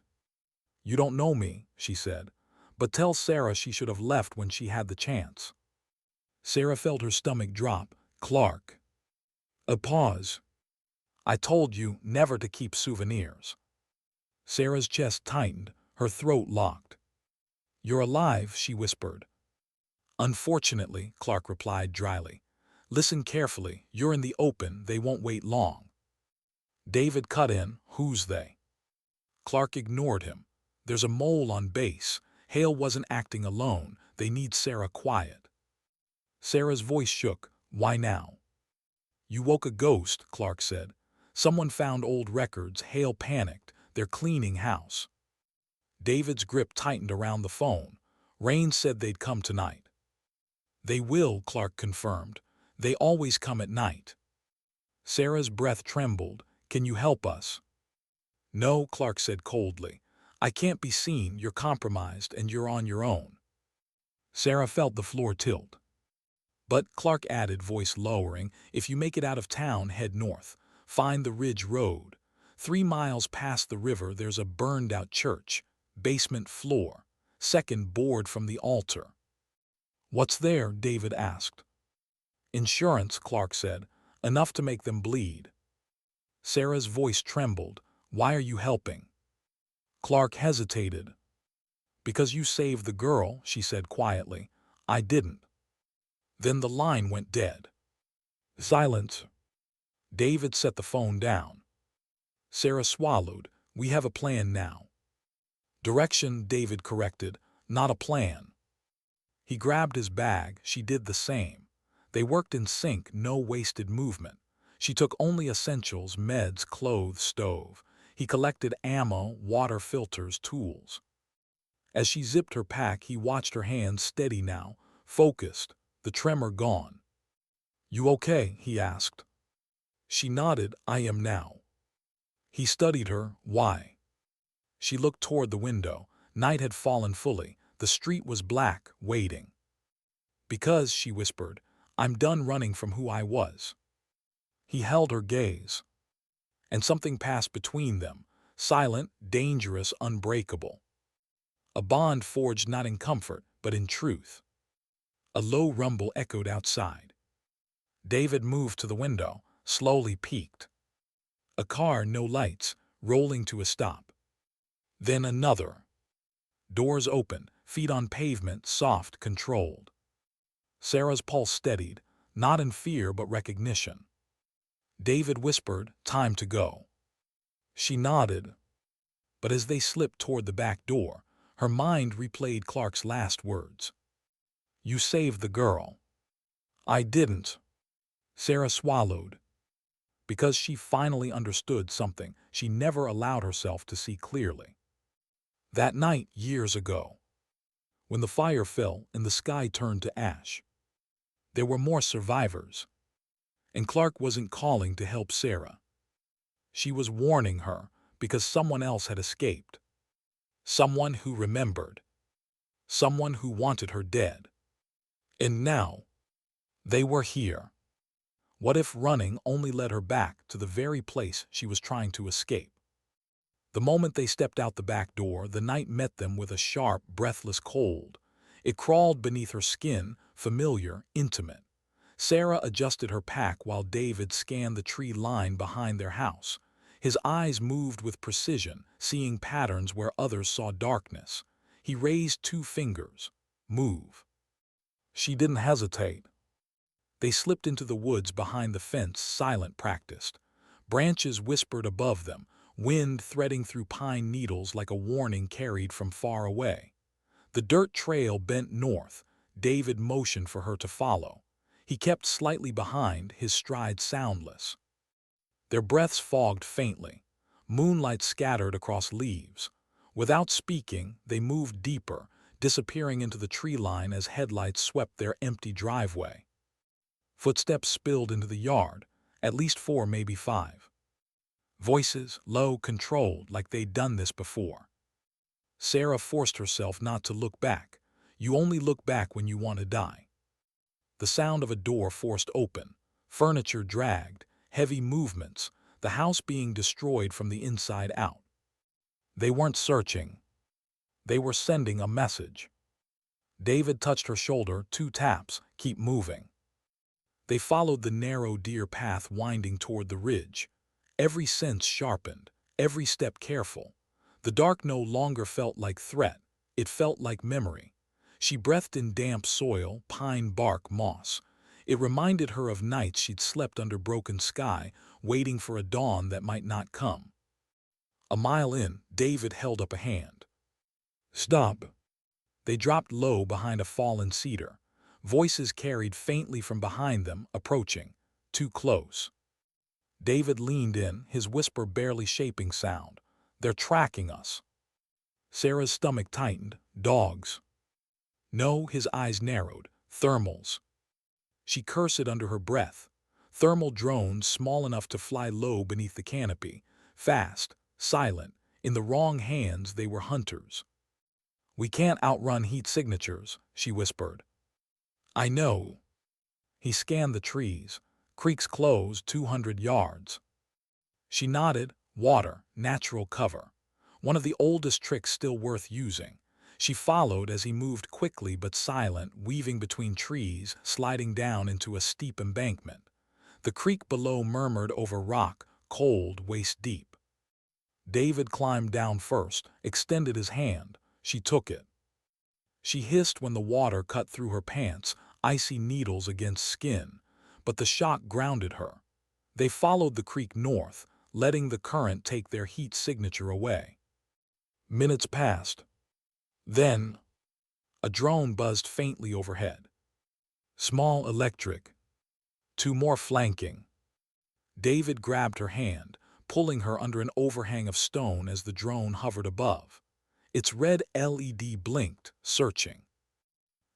You don't know me, she said, but tell Sarah she should have left when she had the chance. Sarah felt her stomach drop. Clark. A pause. I told you never to keep souvenirs. Sarah's chest tightened, her throat locked. You're alive, she whispered. Unfortunately, Clark replied dryly. Listen carefully, you're in the open, they won't wait long. David cut in, who's they? Clark ignored him. There's a mole on base. Hale wasn't acting alone, they need Sarah quiet. Sarah's voice shook. Why now? You woke a ghost, Clark said. Someone found old records. Hale panicked. They're cleaning house. David's grip tightened around the phone. Rain said they'd come tonight. They will, Clark confirmed. They always come at night. Sarah's breath trembled. Can you help us? No, Clark said coldly. I can't be seen. You're compromised and you're on your own. Sarah felt the floor tilt. But, Clark added, voice lowering, if you make it out of town, head north. Find the Ridge Road. 3 miles past the river there's a burned-out church. Basement floor. Second board from the altar. What's there? David asked. Insurance, Clark said. Enough to make them bleed. Sarah's voice trembled. Why are you helping? Clark hesitated. Because you saved the girl, she said quietly. I didn't. Then the line went dead. Silence. David set the phone down. Sarah swallowed. We have a plan now. Direction, David corrected, not a plan. He grabbed his bag. She did the same. They worked in sync, no wasted movement. She took only essentials, meds, clothes, stove. He collected ammo, water filters, tools. As she zipped her pack, he watched her hands steady now, focused, the tremor gone. You okay? He asked. She nodded. I am now. He studied her. Why? She looked toward the window. Night had fallen fully. The street was black, waiting. Because, she whispered, I'm done running from who I was. He held her gaze. And something passed between them, silent, dangerous, unbreakable. A bond forged not in comfort, but in truth. A low rumble echoed outside. David moved to the window, slowly peeked. A car, no lights, rolling to a stop. Then another. Doors open, feet on pavement, soft, controlled. Sarah's pulse steadied, not in fear but recognition. David whispered, time to go. She nodded. But as they slipped toward the back door, her mind replayed Clark's last words. You saved the girl. I didn't. Sarah swallowed. Because she finally understood something she never allowed herself to see clearly. That night, years ago, when the fire fell and the sky turned to ash, there were more survivors. And Clark wasn't calling to help Sarah. She was warning her because someone else had escaped. Someone who remembered. Someone who wanted her dead. And now, they were here. What if running only led her back to the very place she was trying to escape? The moment they stepped out the back door, the night met them with a sharp, breathless cold. It crawled beneath her skin, familiar, intimate. Sarah adjusted her pack while David scanned the tree line behind their house. His eyes moved with precision, seeing patterns where others saw darkness. He raised 2 fingers. Move. She didn't hesitate. They slipped into the woods behind the fence, silent, practiced. Branches whispered above them, wind threading through pine needles like a warning carried from far away. The dirt trail bent north. David motioned for her to follow. He kept slightly behind, his stride soundless. Their breaths fogged faintly. Moonlight scattered across leaves. Without speaking, they moved deeper, disappearing into the tree line as headlights swept their empty driveway. Footsteps spilled into the yard, at least 4, maybe 5. Voices, low, controlled, like they'd done this before. Sarah forced herself not to look back. You only look back when you want to die. The sound of a door forced open, furniture dragged, heavy movements, the house being destroyed from the inside out. They weren't searching. They were sending a message. David touched her shoulder, 2 taps, keep moving. They followed the narrow deer path winding toward the ridge. Every sense sharpened, every step careful. The dark no longer felt like threat, it felt like memory. She breathed in damp soil, pine bark, moss. It reminded her of nights she'd slept under broken sky, waiting for a dawn that might not come. A mile in, David held up a hand. Stop. They dropped low behind a fallen cedar. Voices carried faintly from behind them, approaching. Too close. David leaned in, his whisper barely shaping sound. They're tracking us. Sarah's stomach tightened. Dogs. No, his eyes narrowed. Thermals. She cursed under her breath. Thermal drones small enough to fly low beneath the canopy. Fast, silent. In the wrong hands, they were hunters. We can't outrun heat signatures, she whispered. I know. He scanned the trees. Creeks closed 200 yards. She nodded. Water, natural cover. One of the oldest tricks still worth using. She followed as he moved quickly but silent, weaving between trees, sliding down into a steep embankment. The creek below murmured over rock, cold, waist-deep. David climbed down first, extended his hand. She took it. She hissed when the water cut through her pants, icy needles against skin, but the shock grounded her. They followed the creek north, letting the current take their heat signature away. Minutes passed. Then, a drone buzzed faintly overhead. Small electric. 2 more flanking. David grabbed her hand, pulling her under an overhang of stone as the drone hovered above. Its red LED blinked, searching.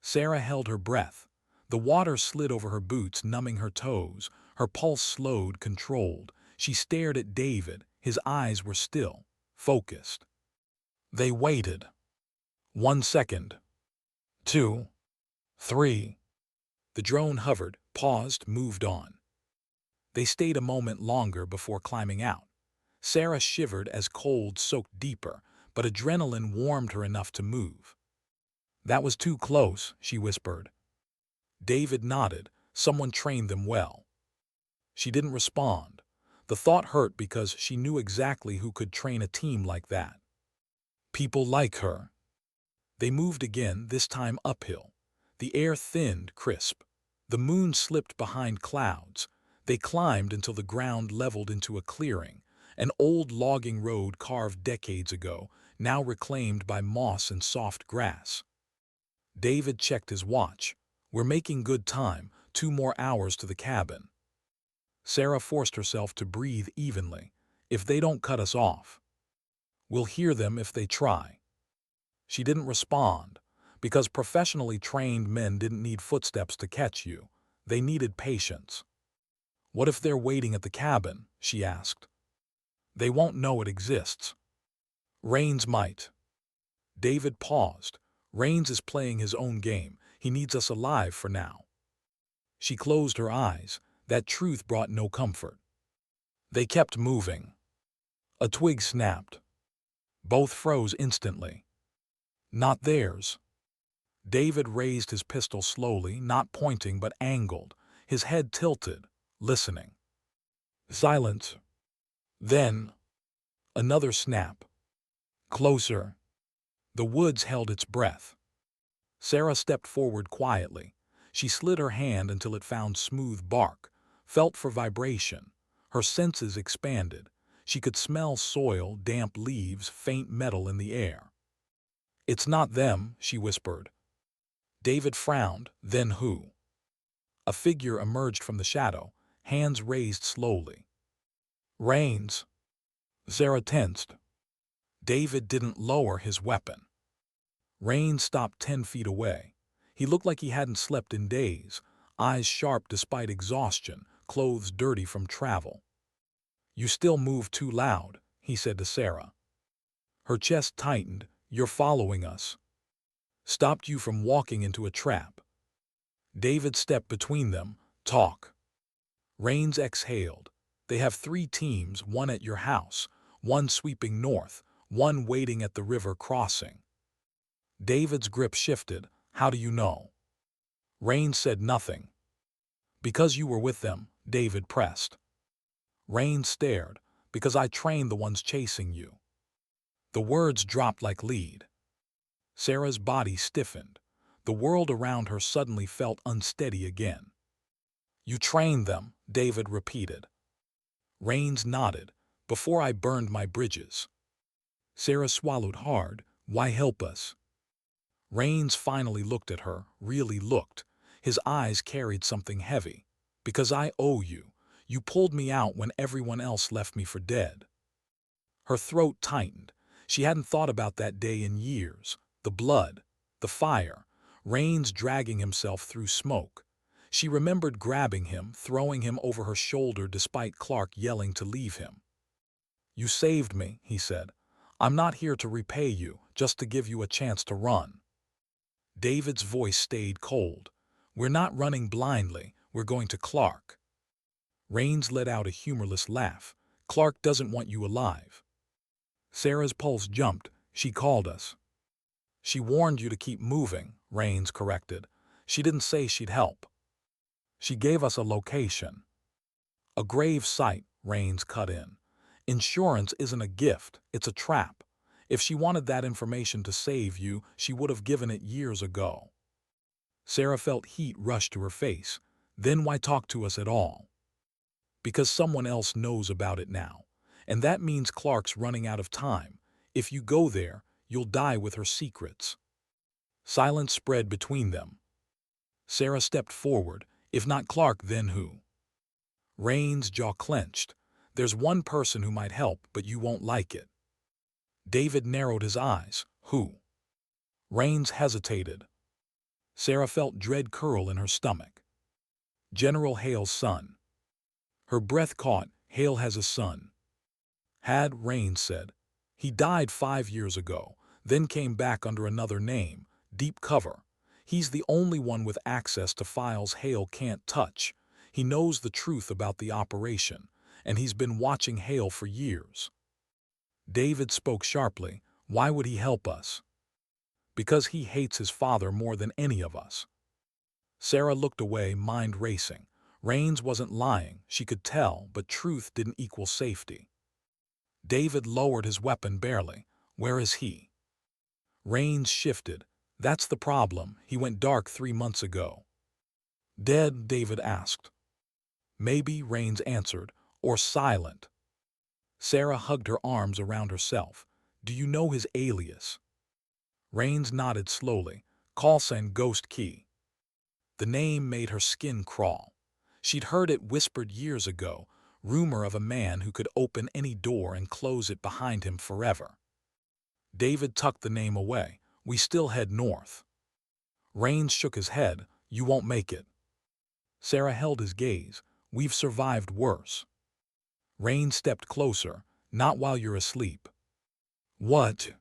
Sarah held her breath. The water slid over her boots, numbing her toes. Her pulse slowed, controlled. She stared at David. His eyes were still, focused. They waited. 1 second. 2. 3. The drone hovered, paused, moved on. They stayed a moment longer before climbing out. Sarah shivered as cold soaked deeper, but adrenaline warmed her enough to move. That was too close, she whispered. David nodded. Someone trained them well. She didn't respond. The thought hurt because she knew exactly who could train a team like that. People like her. They moved again, this time uphill. The air thinned, crisp. The moon slipped behind clouds. They climbed until the ground leveled into a clearing, an old logging road carved decades ago, now reclaimed by moss and soft grass. David checked his watch. We're making good time, 2 more hours to the cabin. Sarah forced herself to breathe evenly. If they don't cut us off, we'll hear them if they try. She didn't respond, because professionally trained men didn't need footsteps to catch you. They needed patience. What if they're waiting at the cabin? She asked. They won't know it exists. Rains might. David paused. Rains is playing his own game. He needs us alive for now. She closed her eyes. That truth brought no comfort. They kept moving. A twig snapped. Both froze instantly. Not theirs. David raised his pistol slowly, not pointing but angled, his head tilted, listening. Silence. Then, another snap. Closer. The woods held its breath. Sarah stepped forward quietly. She slid her hand until it found smooth bark, felt for vibration. Her senses expanded. She could smell soil, damp leaves, faint metal in the air. It's not them, she whispered. David frowned. Then who? A figure emerged from the shadow, hands raised slowly. Rains. Sarah tensed. David didn't lower his weapon. Rains stopped 10 feet away. He looked like he hadn't slept in days, eyes sharp despite exhaustion, clothes dirty from travel. "You still move too loud," he said to Sarah. Her chest tightened. "You're following us. Stopped you from walking into a trap." David stepped between them. "Talk." Rains exhaled. "They have 3 teams, one at your house, one sweeping north, one waiting at the river crossing." David's grip shifted. "How do you know?" Rains said nothing. "Because you were with them," David pressed. Rains stared. "Because I trained the ones chasing you." The words dropped like lead. Sarah's body stiffened. The world around her suddenly felt unsteady again. "You trained them," David repeated. Rains nodded. "Before I burned my bridges." Sarah swallowed hard. "Why help us?" Rains finally looked at her, really looked. His eyes carried something heavy. "Because I owe you. You pulled me out when everyone else left me for dead." Her throat tightened. She hadn't thought about that day in years. The blood, the fire, Rains dragging himself through smoke. She remembered grabbing him, throwing him over her shoulder despite Clark yelling to leave him. "You saved me," he said. "I'm not here to repay you, just to give you a chance to run." David's voice stayed cold. "We're not running blindly, we're going to Clark." Rains let out a humorless laugh. "Clark doesn't want you alive." Sarah's pulse jumped. "She called us." "She warned you to keep moving," Rains corrected. "She didn't say she'd help. She gave us a location." "A grave site," Rains cut in. "Insurance isn't a gift, it's a trap. If she wanted that information to save you, she would have given it years ago." Sarah felt heat rush to her face. "Then why talk to us at all?" "Because someone else knows about it now. And that means Clark's running out of time. If you go there, you'll die with her secrets." Silence spread between them. Sarah stepped forward. "If not Clark, then who?" Rains' jaw clenched. "There's one person who might help, but you won't like it." David narrowed his eyes. "Who?" Rains hesitated. Sarah felt dread curl in her stomach. "General Hale's son." Her breath caught. "Hale has a son." "Had," Rains said. "He died 5 years ago, then came back under another name, deep cover. He's the only one with access to files Hale can't touch. He knows the truth about the operation, and he's been watching Hale for years." David spoke sharply. "Why would he help us?" "Because he hates his father more than any of us." Sarah looked away, mind racing. Rains wasn't lying, she could tell, but truth didn't equal safety. David lowered his weapon barely. "Where is he?" Rains shifted. "That's the problem. He went dark 3 months ago." "Dead?" David asked. "Maybe," Rains answered, "or silent." Sarah hugged her arms around herself. "Do you know his alias?" Rains nodded slowly. "Call sign Ghost Key." The name made her skin crawl. She'd heard it whispered years ago, rumor of a man who could open any door and close it behind him forever. David tucked the name away. "We still head north." Rains shook his head. "You won't make it." Sarah held his gaze. "We've survived worse." Rains stepped closer. "Not while you're asleep." "What?"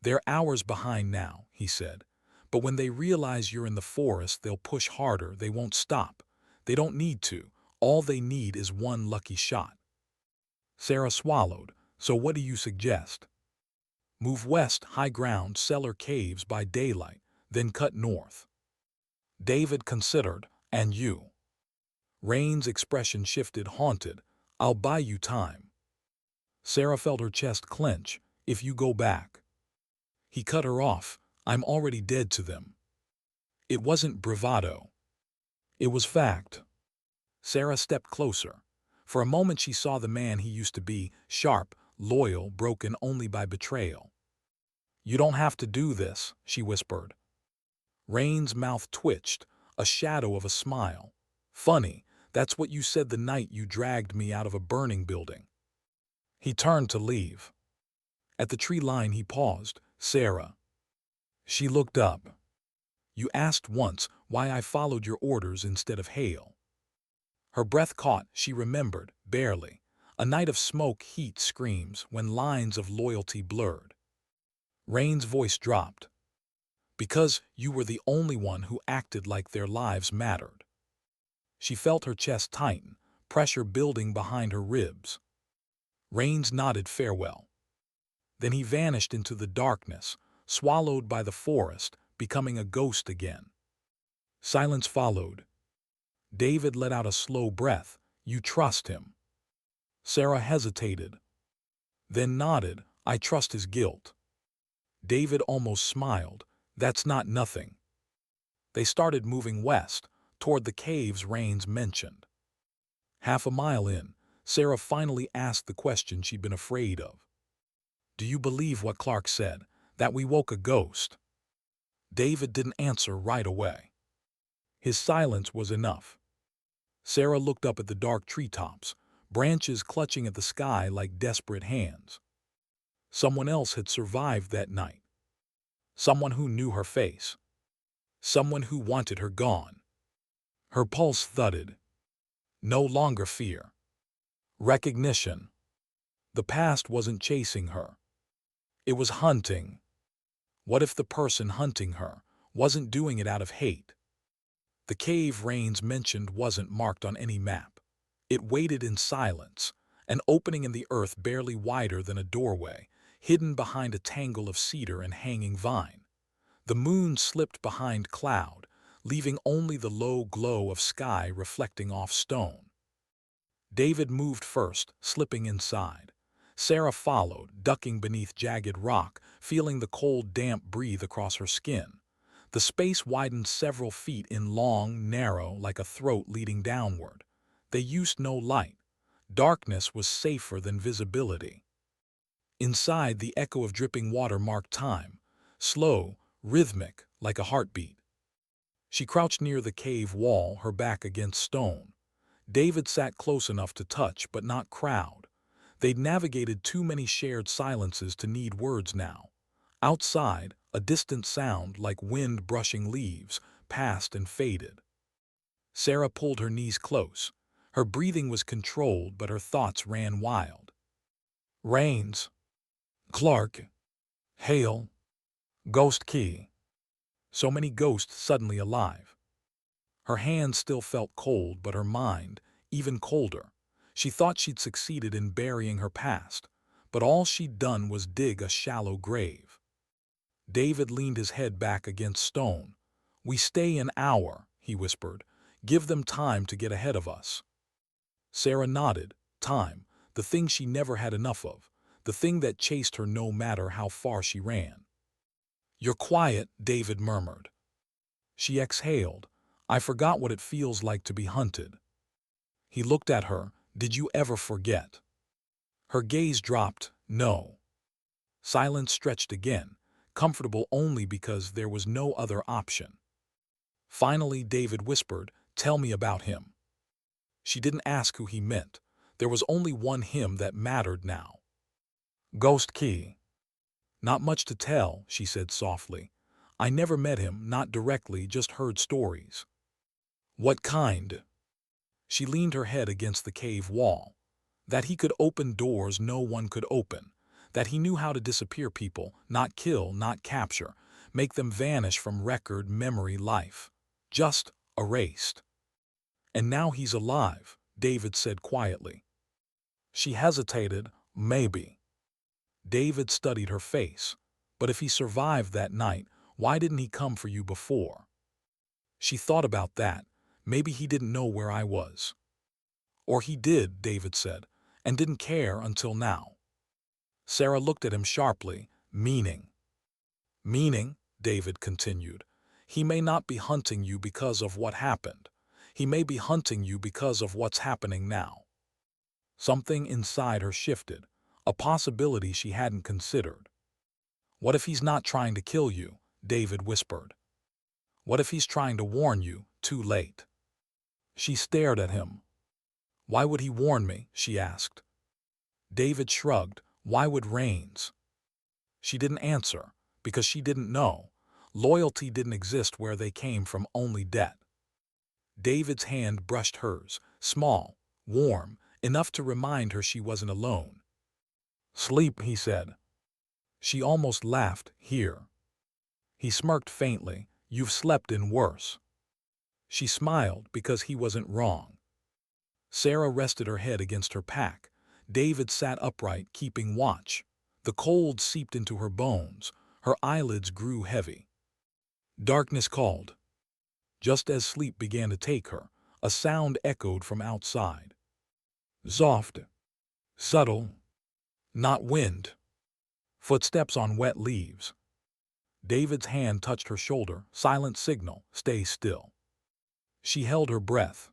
"They're hours behind now," he said. "But when they realize you're in the forest, they'll push harder, they won't stop. They don't need to. All they need is one lucky shot." Sarah swallowed. "So what do you suggest?" "Move west, high ground, cellar caves by daylight, then cut north." David considered. "And you?" Rain's expression shifted, haunted. "I'll buy you time." Sarah felt her chest clench. "If you go back." He cut her off. "I'm already dead to them." It wasn't bravado. It was fact. Sarah stepped closer. For a moment she saw the man he used to be, sharp, loyal, broken only by betrayal. "You don't have to do this," she whispered. Rain's mouth twitched, a shadow of a smile. "Funny, that's what you said the night you dragged me out of a burning building." He turned to leave. At the tree line he paused. "Sarah." She looked up. "You asked once why I followed your orders instead of Hale." Her breath caught, she remembered, barely. A night of smoke, heat, screams, when lines of loyalty blurred. Rain's voice dropped. "Because you were the only one who acted like their lives mattered." She felt her chest tighten, pressure building behind her ribs. Rains nodded farewell. Then he vanished into the darkness, swallowed by the forest, becoming a ghost again. Silence followed. David let out a slow breath. "You trust him?" Sarah hesitated, then nodded. "I trust his guilt." David almost smiled. "That's not nothing." They started moving west, toward the caves Rains mentioned. Half a mile in, Sarah finally asked the question she'd been afraid of. "Do you believe what Clark said, that we woke a ghost?" David didn't answer right away. His silence was enough. Sarah looked up at the dark treetops, branches clutching at the sky like desperate hands. Someone else had survived that night. Someone who knew her face. Someone who wanted her gone. Her pulse thudded. No longer fear. Recognition. The past wasn't chasing her. It was hunting. What if the person hunting her wasn't doing it out of hate? The cave Rains mentioned wasn't marked on any map. It waited in silence, an opening in the earth barely wider than a doorway, hidden behind a tangle of cedar and hanging vine. The moon slipped behind cloud, leaving only the low glow of sky reflecting off stone. David moved first, slipping inside. Sarah followed, ducking beneath jagged rock, feeling the cold damp breathe across her skin. The space widened several feet in long, narrow, like a throat leading downward. They used no light. Darkness was safer than visibility. Inside, the echo of dripping water marked time, slow, rhythmic, like a heartbeat. She crouched near the cave wall, her back against stone. David sat close enough to touch, but not crowd. They'd navigated too many shared silences to need words now. Outside, a distant sound, like wind brushing leaves, passed and faded. Sarah pulled her knees close. Her breathing was controlled, but her thoughts ran wild. Rains. Clark. Hale. Ghost Key. So many ghosts suddenly alive. Her hands still felt cold, but her mind, even colder. She thought she'd succeeded in burying her past, but all she'd done was dig a shallow grave. David leaned his head back against stone. "We stay an hour," he whispered. "Give them time to get ahead of us." Sarah nodded. Time, the thing she never had enough of, the thing that chased her no matter how far she ran. "You're quiet," David murmured. She exhaled. "I forgot what it feels like to be hunted." He looked at her. "Did you ever forget?" Her gaze dropped. "No." Silence stretched again, comfortable only because there was no other option. Finally, David whispered, "Tell me about him." She didn't ask who he meant. There was only one him that mattered now. "Ghost Key." "Not much to tell," she said softly. "I never met him, not directly, just heard stories." "What kind?" She leaned her head against the cave wall. "That he could open doors no one could open. That he knew how to disappear people, not kill, not capture, make them vanish from record, memory, life. Just erased. And now he's alive," David said quietly. She hesitated. "Maybe." David studied her face. "But if he survived that night, why didn't he come for you before?" She thought about that. "Maybe he didn't know where I was." "Or he did," David said, "and didn't care until now." Sarah looked at him sharply. "Meaning?" "Meaning," David continued. "He may not be hunting you because of what happened. He may be hunting you because of what's happening now." Something inside her shifted, a possibility she hadn't considered. "What if he's not trying to kill you?" David whispered. "What if he's trying to warn you, too late?" She stared at him. "Why would he warn me?" she asked. David shrugged. Why would Rains? She didn't answer, because she didn't know. Loyalty didn't exist where they came from, only debt. David's hand brushed hers, small, warm, enough to remind her she wasn't alone. Sleep, he said. She almost laughed. Here. He smirked faintly. You've slept in worse. She smiled because he wasn't wrong. Sarah rested her head against her pack. David sat upright, keeping watch. The cold seeped into her bones. Her eyelids grew heavy. Darkness called. Just as sleep began to take her, a sound echoed from outside. Soft. Subtle. Not wind. Footsteps on wet leaves. David's hand touched her shoulder. Silent signal. Stay still. She held her breath.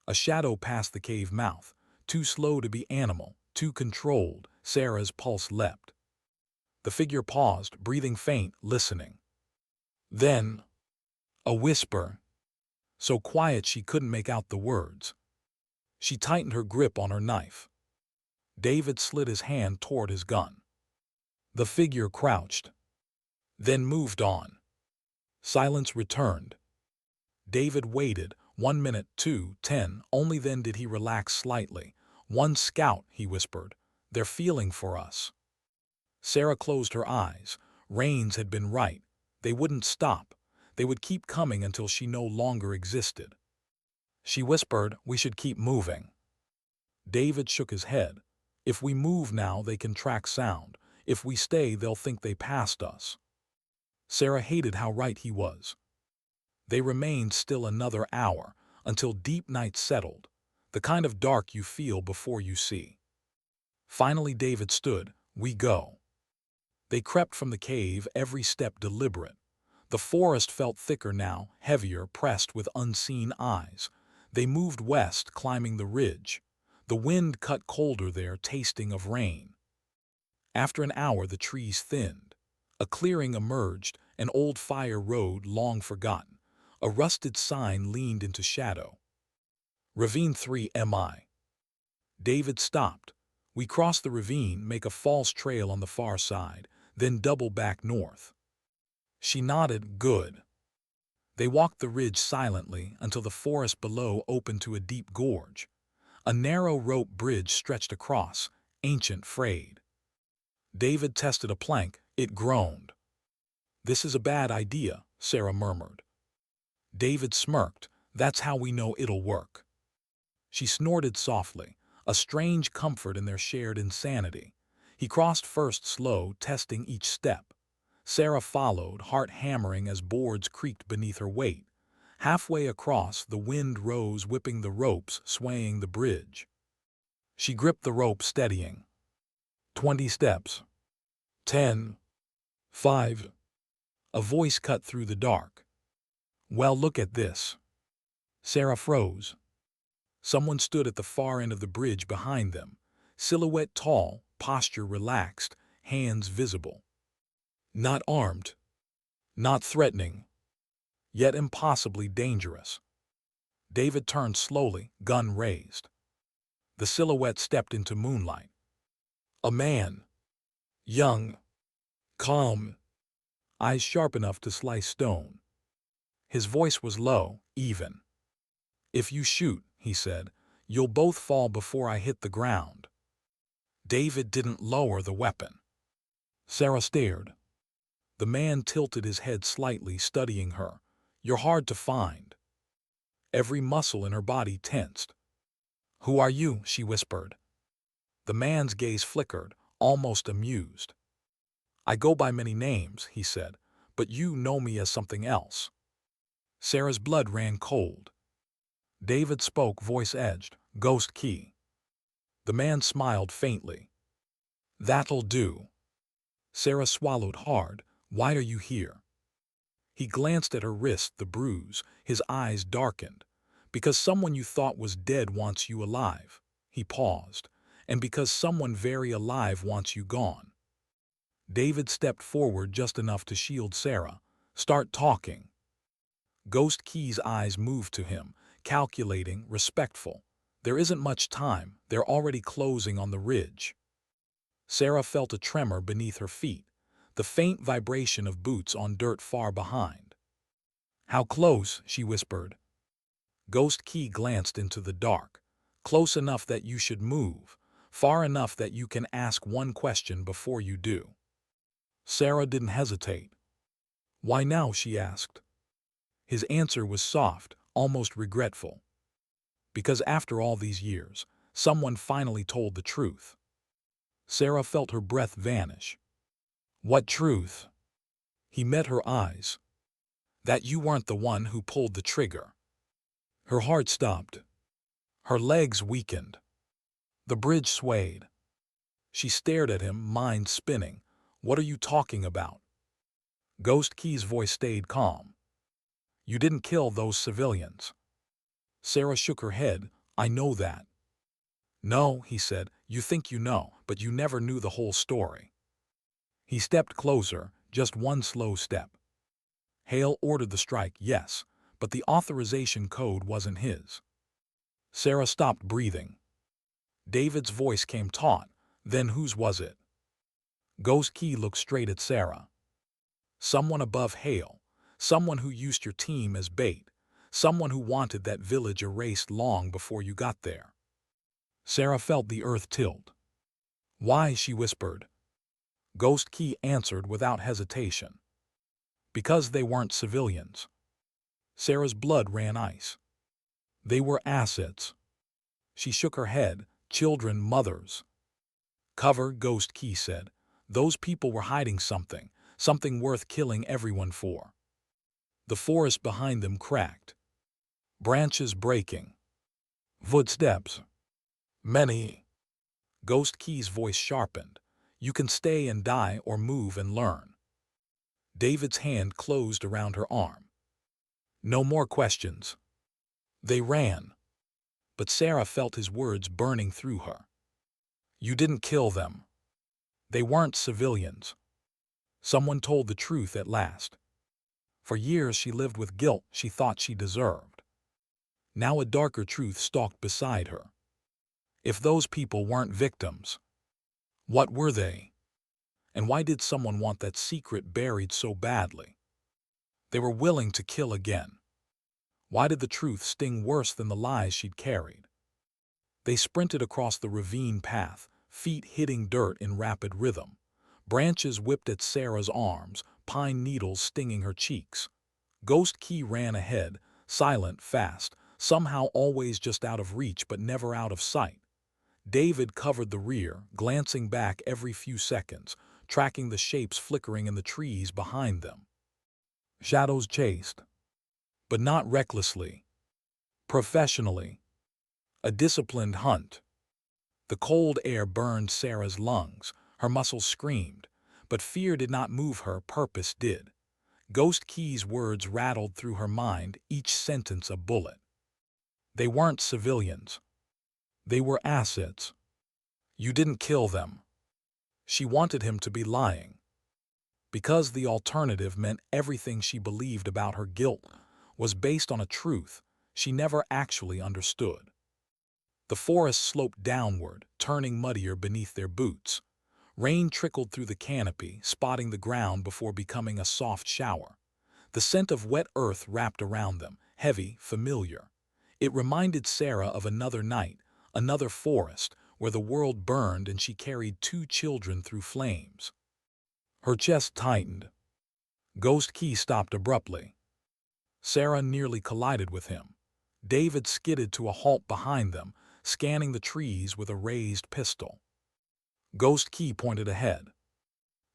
A shadow passed the cave mouth. Too slow to be animal, too controlled. Sarah's pulse leapt. The figure paused, breathing faint, listening. Then, a whisper, so quiet she couldn't make out the words. She tightened her grip on her knife. David slid his hand toward his gun. The figure crouched, then moved on. Silence returned. David waited, 1 minute, 2, 10, only then did he relax slightly. One scout, he whispered. They're feeling for us. Sarah closed her eyes. Rains had been right. They wouldn't stop. They would keep coming until she no longer existed. She whispered, we should keep moving. David shook his head. If we move now, they can track sound. If we stay, they'll think they passed us. Sarah hated how right he was. They remained still another hour, until deep night settled, the kind of dark you feel before you see. Finally David stood. We go. They crept from the cave, every step deliberate. The forest felt thicker now, heavier, pressed with unseen eyes. They moved west, climbing the ridge. The wind cut colder there, tasting of rain. After an hour the trees thinned. A clearing emerged, an old fire road long forgotten. A rusted sign leaned into shadow. Ravine 3 MI. David stopped. We cross the ravine, make a false trail on the far side, then double back north. She nodded, good. They walked the ridge silently until the forest below opened to a deep gorge. A narrow rope bridge stretched across, ancient, frayed. David tested a plank. It groaned. This is a bad idea, Sarah murmured. David smirked. That's how we know it'll work. She snorted softly, a strange comfort in their shared insanity. He crossed first slow, testing each step. Sarah followed, heart hammering as boards creaked beneath her weight. Halfway across, the wind rose, whipping the ropes, swaying the bridge. She gripped the rope, steadying. 20 steps. 10. 5. A voice cut through the dark. Well, look at this. Sarah froze. Someone stood at the far end of the bridge behind them, silhouette tall, posture relaxed, hands visible. Not armed. Not threatening. Yet impossibly dangerous. David turned slowly, gun raised. The silhouette stepped into moonlight. A man. Young. Calm. Eyes sharp enough to slice stone. His voice was low, even. If you shoot, he said, you'll both fall before I hit the ground. David didn't lower the weapon. Sarah stared. The man tilted his head slightly, studying her. You're hard to find. Every muscle in her body tensed. Who are you? She whispered. The man's gaze flickered, almost amused. I go by many names, he said, but you know me as something else. Sarah's blood ran cold. David spoke, voice edged. Ghost Key. The man smiled faintly. That'll do. Sarah swallowed hard. Why are you here? He glanced at her wrist, the bruise. His eyes darkened. Because someone you thought was dead wants you alive. He paused. And because someone very alive wants you gone. David stepped forward just enough to shield Sarah. Start talking. Ghost Key's eyes moved to him, calculating, respectful. There isn't much time, they're already closing on the ridge. Sarah felt a tremor beneath her feet, the faint vibration of boots on dirt far behind. How close, she whispered. Ghost Key glanced into the dark. Close enough that you should move, far enough that you can ask one question before you do. Sarah didn't hesitate. Why now, she asked. His answer was soft, almost regretful. Because after all these years, someone finally told the truth. Sarah felt her breath vanish. What truth? He met her eyes. That you weren't the one who pulled the trigger. Her heart stopped. Her legs weakened. The bridge swayed. She stared at him, mind spinning. What are you talking about? Ghost Key's voice stayed calm. You didn't kill those civilians. Sarah shook her head. I know that. No, he said, you think you know, but you never knew the whole story. He stepped closer, just one slow step. Hale ordered the strike, yes, but the authorization code wasn't his. Sarah stopped breathing. David's voice came taut. Then whose was it? Ghost Key looked straight at Sarah. Someone above Hale. Someone who used your team as bait. Someone who wanted that village erased long before you got there. Sarah felt the earth tilt. Why, she whispered. Ghost Key answered without hesitation. Because they weren't civilians. Sarah's blood ran ice. They were assets. She shook her head. Children, mothers. Cover, Ghost Key said. Those people were hiding something, something worth killing everyone for. The forest behind them cracked. Branches breaking. Footsteps. Many. Ghost Key's voice sharpened. You can stay and die or move and learn. David's hand closed around her arm. No more questions. They ran. But Sarah felt his words burning through her. You didn't kill them. They weren't civilians. Someone told the truth at last. For years she lived with guilt she thought she deserved. Now a darker truth stalked beside her. If those people weren't victims, what were they? And why did someone want that secret buried so badly? They were willing to kill again. Why did the truth sting worse than the lies she'd carried? They sprinted across the ravine path, feet hitting dirt in rapid rhythm. Branches whipped at Sarah's arms, pine needles stinging her cheeks. Ghost Key ran ahead, silent, fast, somehow always just out of reach but never out of sight. David covered the rear, glancing back every few seconds, tracking the shapes flickering in the trees behind them. Shadows chased. But not recklessly. Professionally. A disciplined hunt. The cold air burned Sarah's lungs, her muscles screamed, but fear did not move her, purpose did. Ghost Key's words rattled through her mind, each sentence a bullet. They weren't civilians. They were assets. You didn't kill them. She wanted him to be lying. Because the alternative meant everything she believed about her guilt was based on a truth she never actually understood. The forest sloped downward, turning muddier beneath their boots. Rain trickled through the canopy, spotting the ground before becoming a soft shower. The scent of wet earth wrapped around them, heavy, familiar. It reminded Sarah of another night, another forest, where the world burned and she carried 2 children through flames. Her chest tightened. Ghost Key stopped abruptly. Sarah nearly collided with him. David skidded to a halt behind them, scanning the trees with a raised pistol. Ghost Key pointed ahead.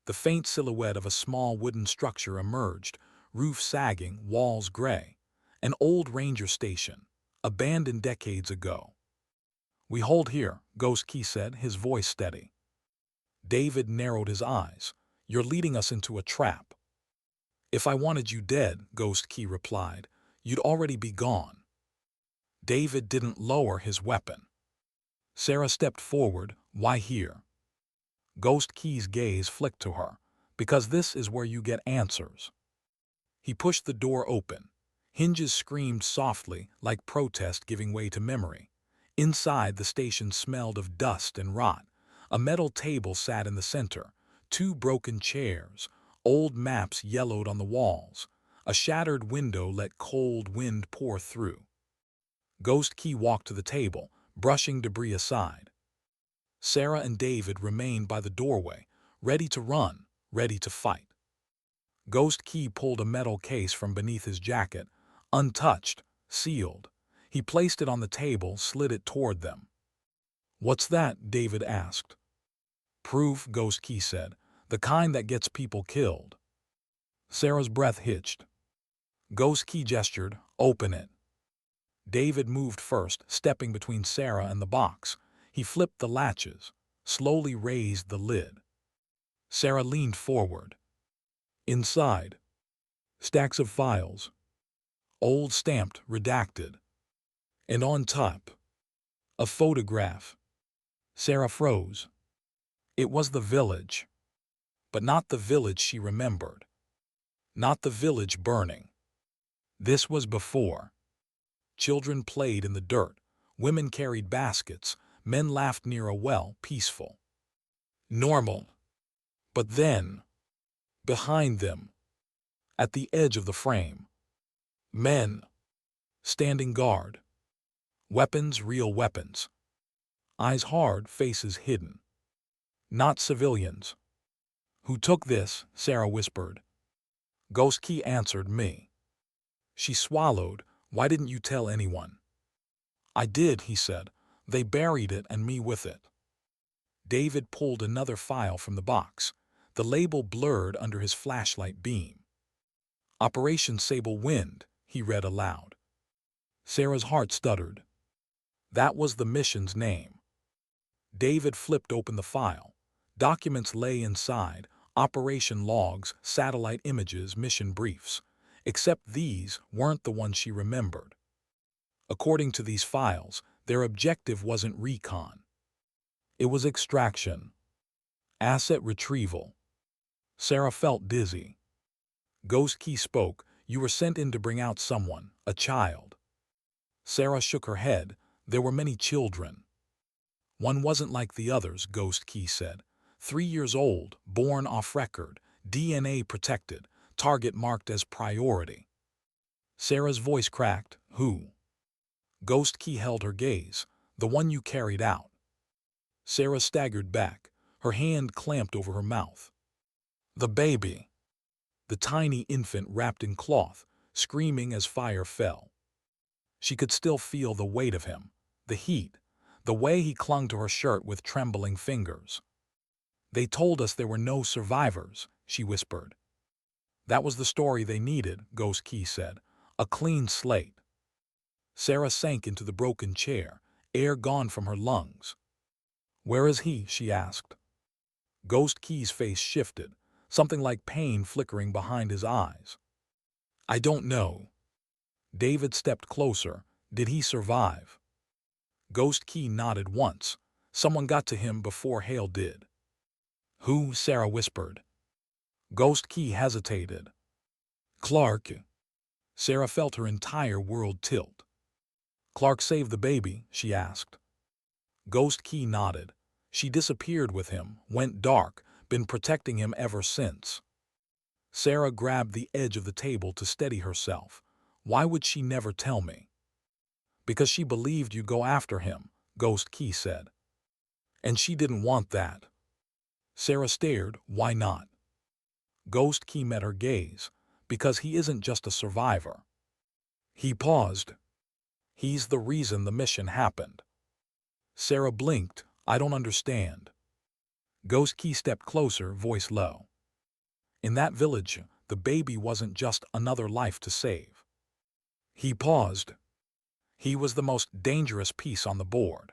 The faint silhouette of a small wooden structure emerged, roof sagging, walls gray. An old ranger station, abandoned decades ago. We hold here, Ghost Key said, his voice steady. David narrowed his eyes. You're leading us into a trap. If I wanted you dead, Ghost Key replied, you'd already be gone. David didn't lower his weapon. Sarah stepped forward. Why here? Ghost Key's gaze flicked to her. Because this is where you get answers. He pushed the door open. Hinges screamed softly, like protest giving way to memory. Inside, the station smelled of dust and rot. A metal table sat in the center, two broken chairs, old maps yellowed on the walls. A shattered window let cold wind pour through. Ghost Key walked to the table, brushing debris aside. Sarah and David remained by the doorway, ready to run, ready to fight. Ghost Key pulled a metal case from beneath his jacket, untouched, sealed. He placed it on the table, slid it toward them. "What's that?" David asked. "Proof," Ghost Key said. "The kind that gets people killed." Sarah's breath hitched. Ghost Key gestured, "Open it." David moved first, stepping between Sarah and the box. He flipped the latches, slowly raised the lid. Sarah leaned forward. Inside, stacks of files, old stamped, redacted. And on top, a photograph. Sarah froze. It was the village. But not the village she remembered. Not the village burning. This was before. Children played in the dirt. Women carried baskets. Men laughed near a well, peaceful. Normal. But then, behind them, at the edge of the frame, men, standing guard. Weapons, real weapons. Eyes hard, faces hidden. Not civilians. "Who took this?" Sarah whispered. Ghost Key answered, "Me." She swallowed. "Why didn't you tell anyone?" "I did," he said. "They buried it and me with it." David pulled another file from the box. The label blurred under his flashlight beam. "Operation Sable Wind," he read aloud. Sarah's heart stuttered. That was the mission's name. David flipped open the file. Documents lay inside, operation logs, satellite images, mission briefs. Except these weren't the ones she remembered. According to these files, their objective wasn't recon. It was extraction. Asset retrieval. Sarah felt dizzy. Ghost Key spoke. "You were sent in to bring out someone, a child." Sarah shook her head. "There were many children." "One wasn't like the others," Ghost Key said. 3 years old, born off record, DNA protected, target marked as priority. Sarah's voice cracked. "Who?" Ghost Key held her gaze. "The one you carried out." Sarah staggered back, her hand clamped over her mouth. "The baby." The tiny infant wrapped in cloth, screaming as fire fell. She could still feel the weight of him, the heat, the way he clung to her shirt with trembling fingers. "They told us there were no survivors," she whispered. "That was the story they needed," Ghost Key said. "A clean slate." Sarah sank into the broken chair, air gone from her lungs. "Where is he?" she asked. Ghost Key's face shifted, something like pain flickering behind his eyes. "I don't know." David stepped closer. "Did he survive?" Ghost Key nodded once. "Someone got to him before Hale did." "Who?" Sarah whispered. Ghost Key hesitated. "Clark." Sarah felt her entire world tilt. "Clark saved the baby?" she asked. Ghost Key nodded. "She disappeared with him, went dark, been protecting him ever since." Sarah grabbed the edge of the table to steady herself. "Why would she never tell me?" "Because she believed you'd go after him," Ghost Key said. "And she didn't want that." Sarah stared. "Why not?" Ghost Key met her gaze. "Because he isn't just a survivor." He paused. "He's the reason the mission happened." Sarah blinked. "I don't understand." Ghost Key stepped closer, voice low. "In that village, the baby wasn't just another life to save." He paused. "He was the most dangerous piece on the board."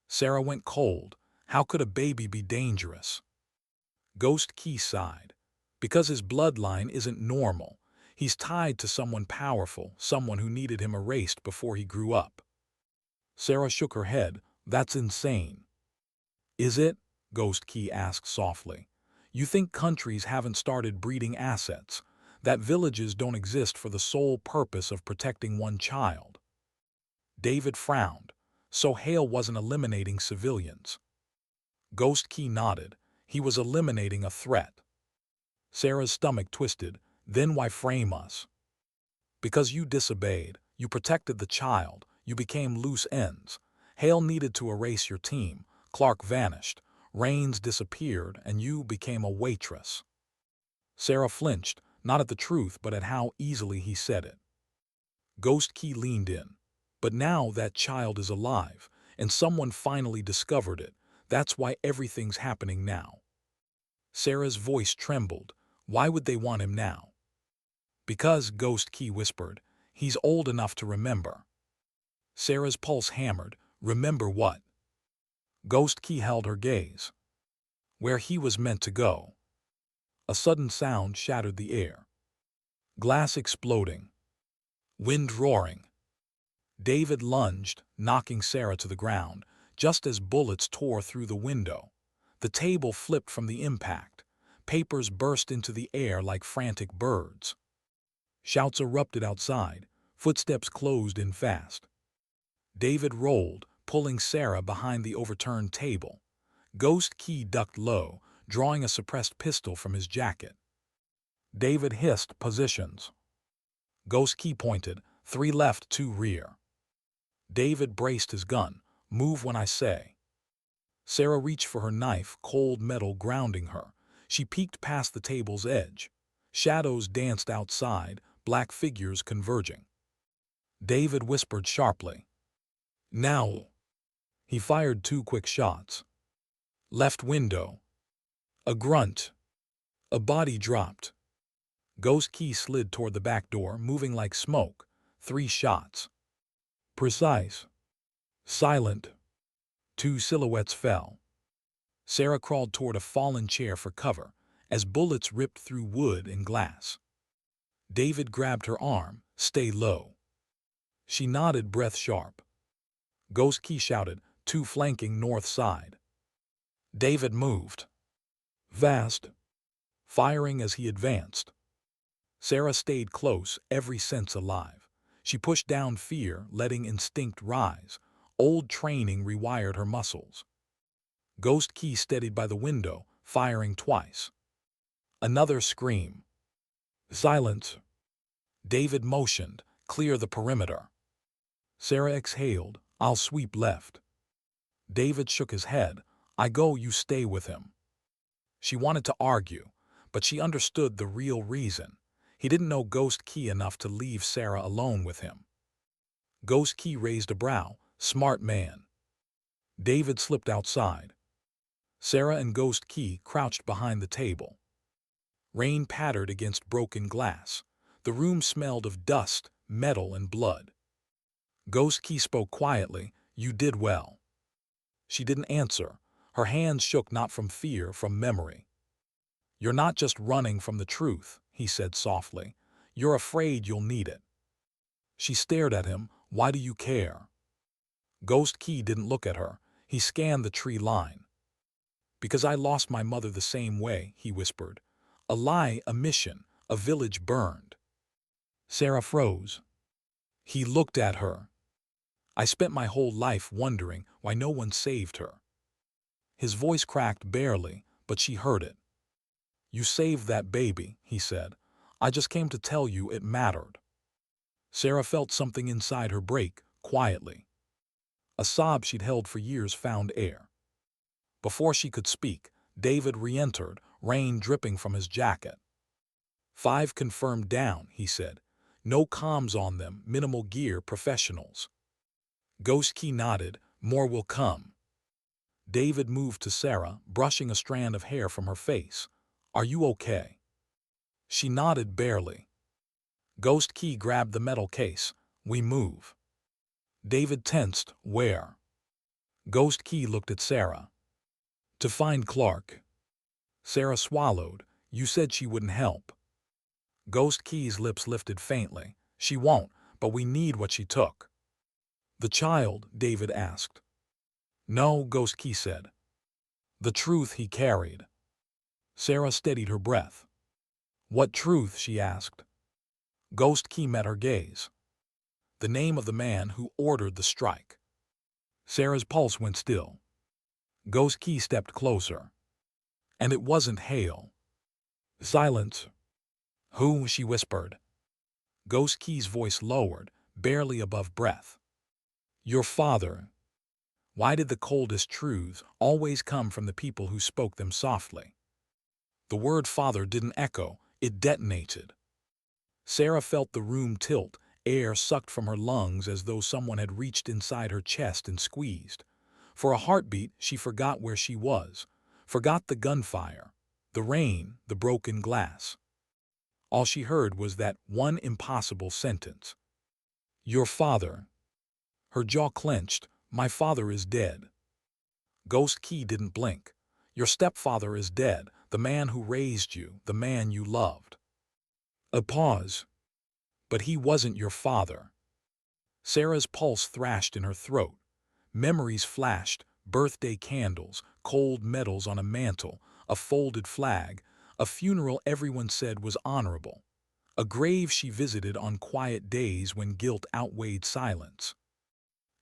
Sarah went cold. How could a baby be dangerous? Ghost Key sighed. "Because his bloodline isn't normal. He's tied to someone powerful, someone who needed him erased before he grew up." Sarah shook her head. "That's insane." "Is it?" Ghost Key asked softly. "You think countries haven't started breeding assets, that villages don't exist for the sole purpose of protecting one child?" David frowned. So Hale wasn't eliminating civilians. Ghost Key nodded. He was eliminating a threat. Sarah's stomach twisted. Then why frame us? Because you disobeyed. You protected the child. You became loose ends. Hale needed to erase your team. Clark vanished. Rains disappeared, and you became a waitress. Sarah flinched, not at the truth but at how easily he said it. Ghost Key leaned in. But now that child is alive, and someone finally discovered it. That's why everything's happening now. Sarah's voice trembled. Why would they want him now? Because, Ghost Key whispered, he's old enough to remember. Sarah's pulse hammered. Remember what? Ghost Key held her gaze. Where he was meant to go. A sudden sound shattered the air. Glass exploding. Wind roaring. David lunged, knocking Sarah to the ground, just as bullets tore through the window. The table flipped from the impact. Papers burst into the air like frantic birds. Shouts erupted outside. Footsteps closed in fast. David rolled, pulling Sarah behind the overturned table. Ghost Key ducked low, drawing a suppressed pistol from his jacket. David hissed, positions. Ghost Key pointed, 3 left, 2 rear. David braced his gun, move when I say. Sarah reached for her knife, cold metal grounding her. She peeked past the table's edge. Shadows danced outside, black figures converging. David whispered sharply. Now. He fired 2 quick shots. Left window. A grunt. A body dropped. Ghost Key slid toward the back door, moving like smoke. 3 shots. Precise. Silent. 2 silhouettes fell. Sarah crawled toward a fallen chair for cover, as bullets ripped through wood and glass. David grabbed her arm. Stay low. She nodded, breath sharp. Ghost Key shouted, 2 flanking north side. David moved. Vast. Firing as he advanced. Sarah stayed close, every sense alive. She pushed down fear, letting instinct rise. Old training rewired her muscles. Ghost Key steadied by the window, firing twice. Another scream. Silence. David motioned, clear the perimeter. Sarah exhaled, I'll sweep left. David shook his head, I go, you stay with him. She wanted to argue, but she understood the real reason. He didn't know Ghost Key enough to leave Sarah alone with him. Ghost Key raised a brow, smart man. David slipped outside. Sarah and Ghost Key crouched behind the table. Rain pattered against broken glass. The room smelled of dust, metal, and blood. Ghost Key spoke quietly, you did well. She didn't answer. Her hands shook not from fear, from memory. You're not just running from the truth, he said softly. You're afraid you'll need it. She stared at him, why do you care? Ghost Key didn't look at her. He scanned the tree line. Because I lost my mother the same way, he whispered. A lie, a mission, a village burned. Sarah froze. He looked at her. I spent my whole life wondering why no one saved her. His voice cracked barely, but she heard it. You saved that baby, he said. I just came to tell you it mattered. Sarah felt something inside her break, quietly. A sob she'd held for years found air. Before she could speak, David re-entered, rain dripping from his jacket. 5 confirmed down, he said. No comms on them, minimal gear, professionals. Ghost Key nodded, more will come. David moved to Sarah, brushing a strand of hair from her face. Are you okay? She nodded barely. Ghost Key grabbed the metal case. We move. David tensed. Where? Ghost Key looked at Sarah. To find Clark. Sarah swallowed. You said she wouldn't help. Ghost Key's lips lifted faintly. She won't, but we need what she took. The child, David asked. No, Ghost Key said. The truth he carried. Sarah steadied her breath. What truth, she asked. Ghost Key met her gaze. The name of the man who ordered the strike. Sarah's pulse went still. Ghost Key stepped closer. And it wasn't Hale. Silence. Who? She whispered. Ghost Key's voice lowered, barely above breath. Your father. Why did the coldest truths always come from the people who spoke them softly? The word father didn't echo, it detonated. Sarah felt the room tilt, air sucked from her lungs as though someone had reached inside her chest and squeezed. For a heartbeat, she forgot where she was, forgot the gunfire, the rain, the broken glass. All she heard was that one impossible sentence. Your father. Her jaw clenched. My father is dead. Ghost Key didn't blink. Your stepfather is dead, the man who raised you, the man you loved. A pause. But he wasn't your father. Sarah's pulse thrashed in her throat. Memories flashed, birthday candles, cold medals on a mantle, a folded flag, a funeral everyone said was honorable, a grave she visited on quiet days when guilt outweighed silence.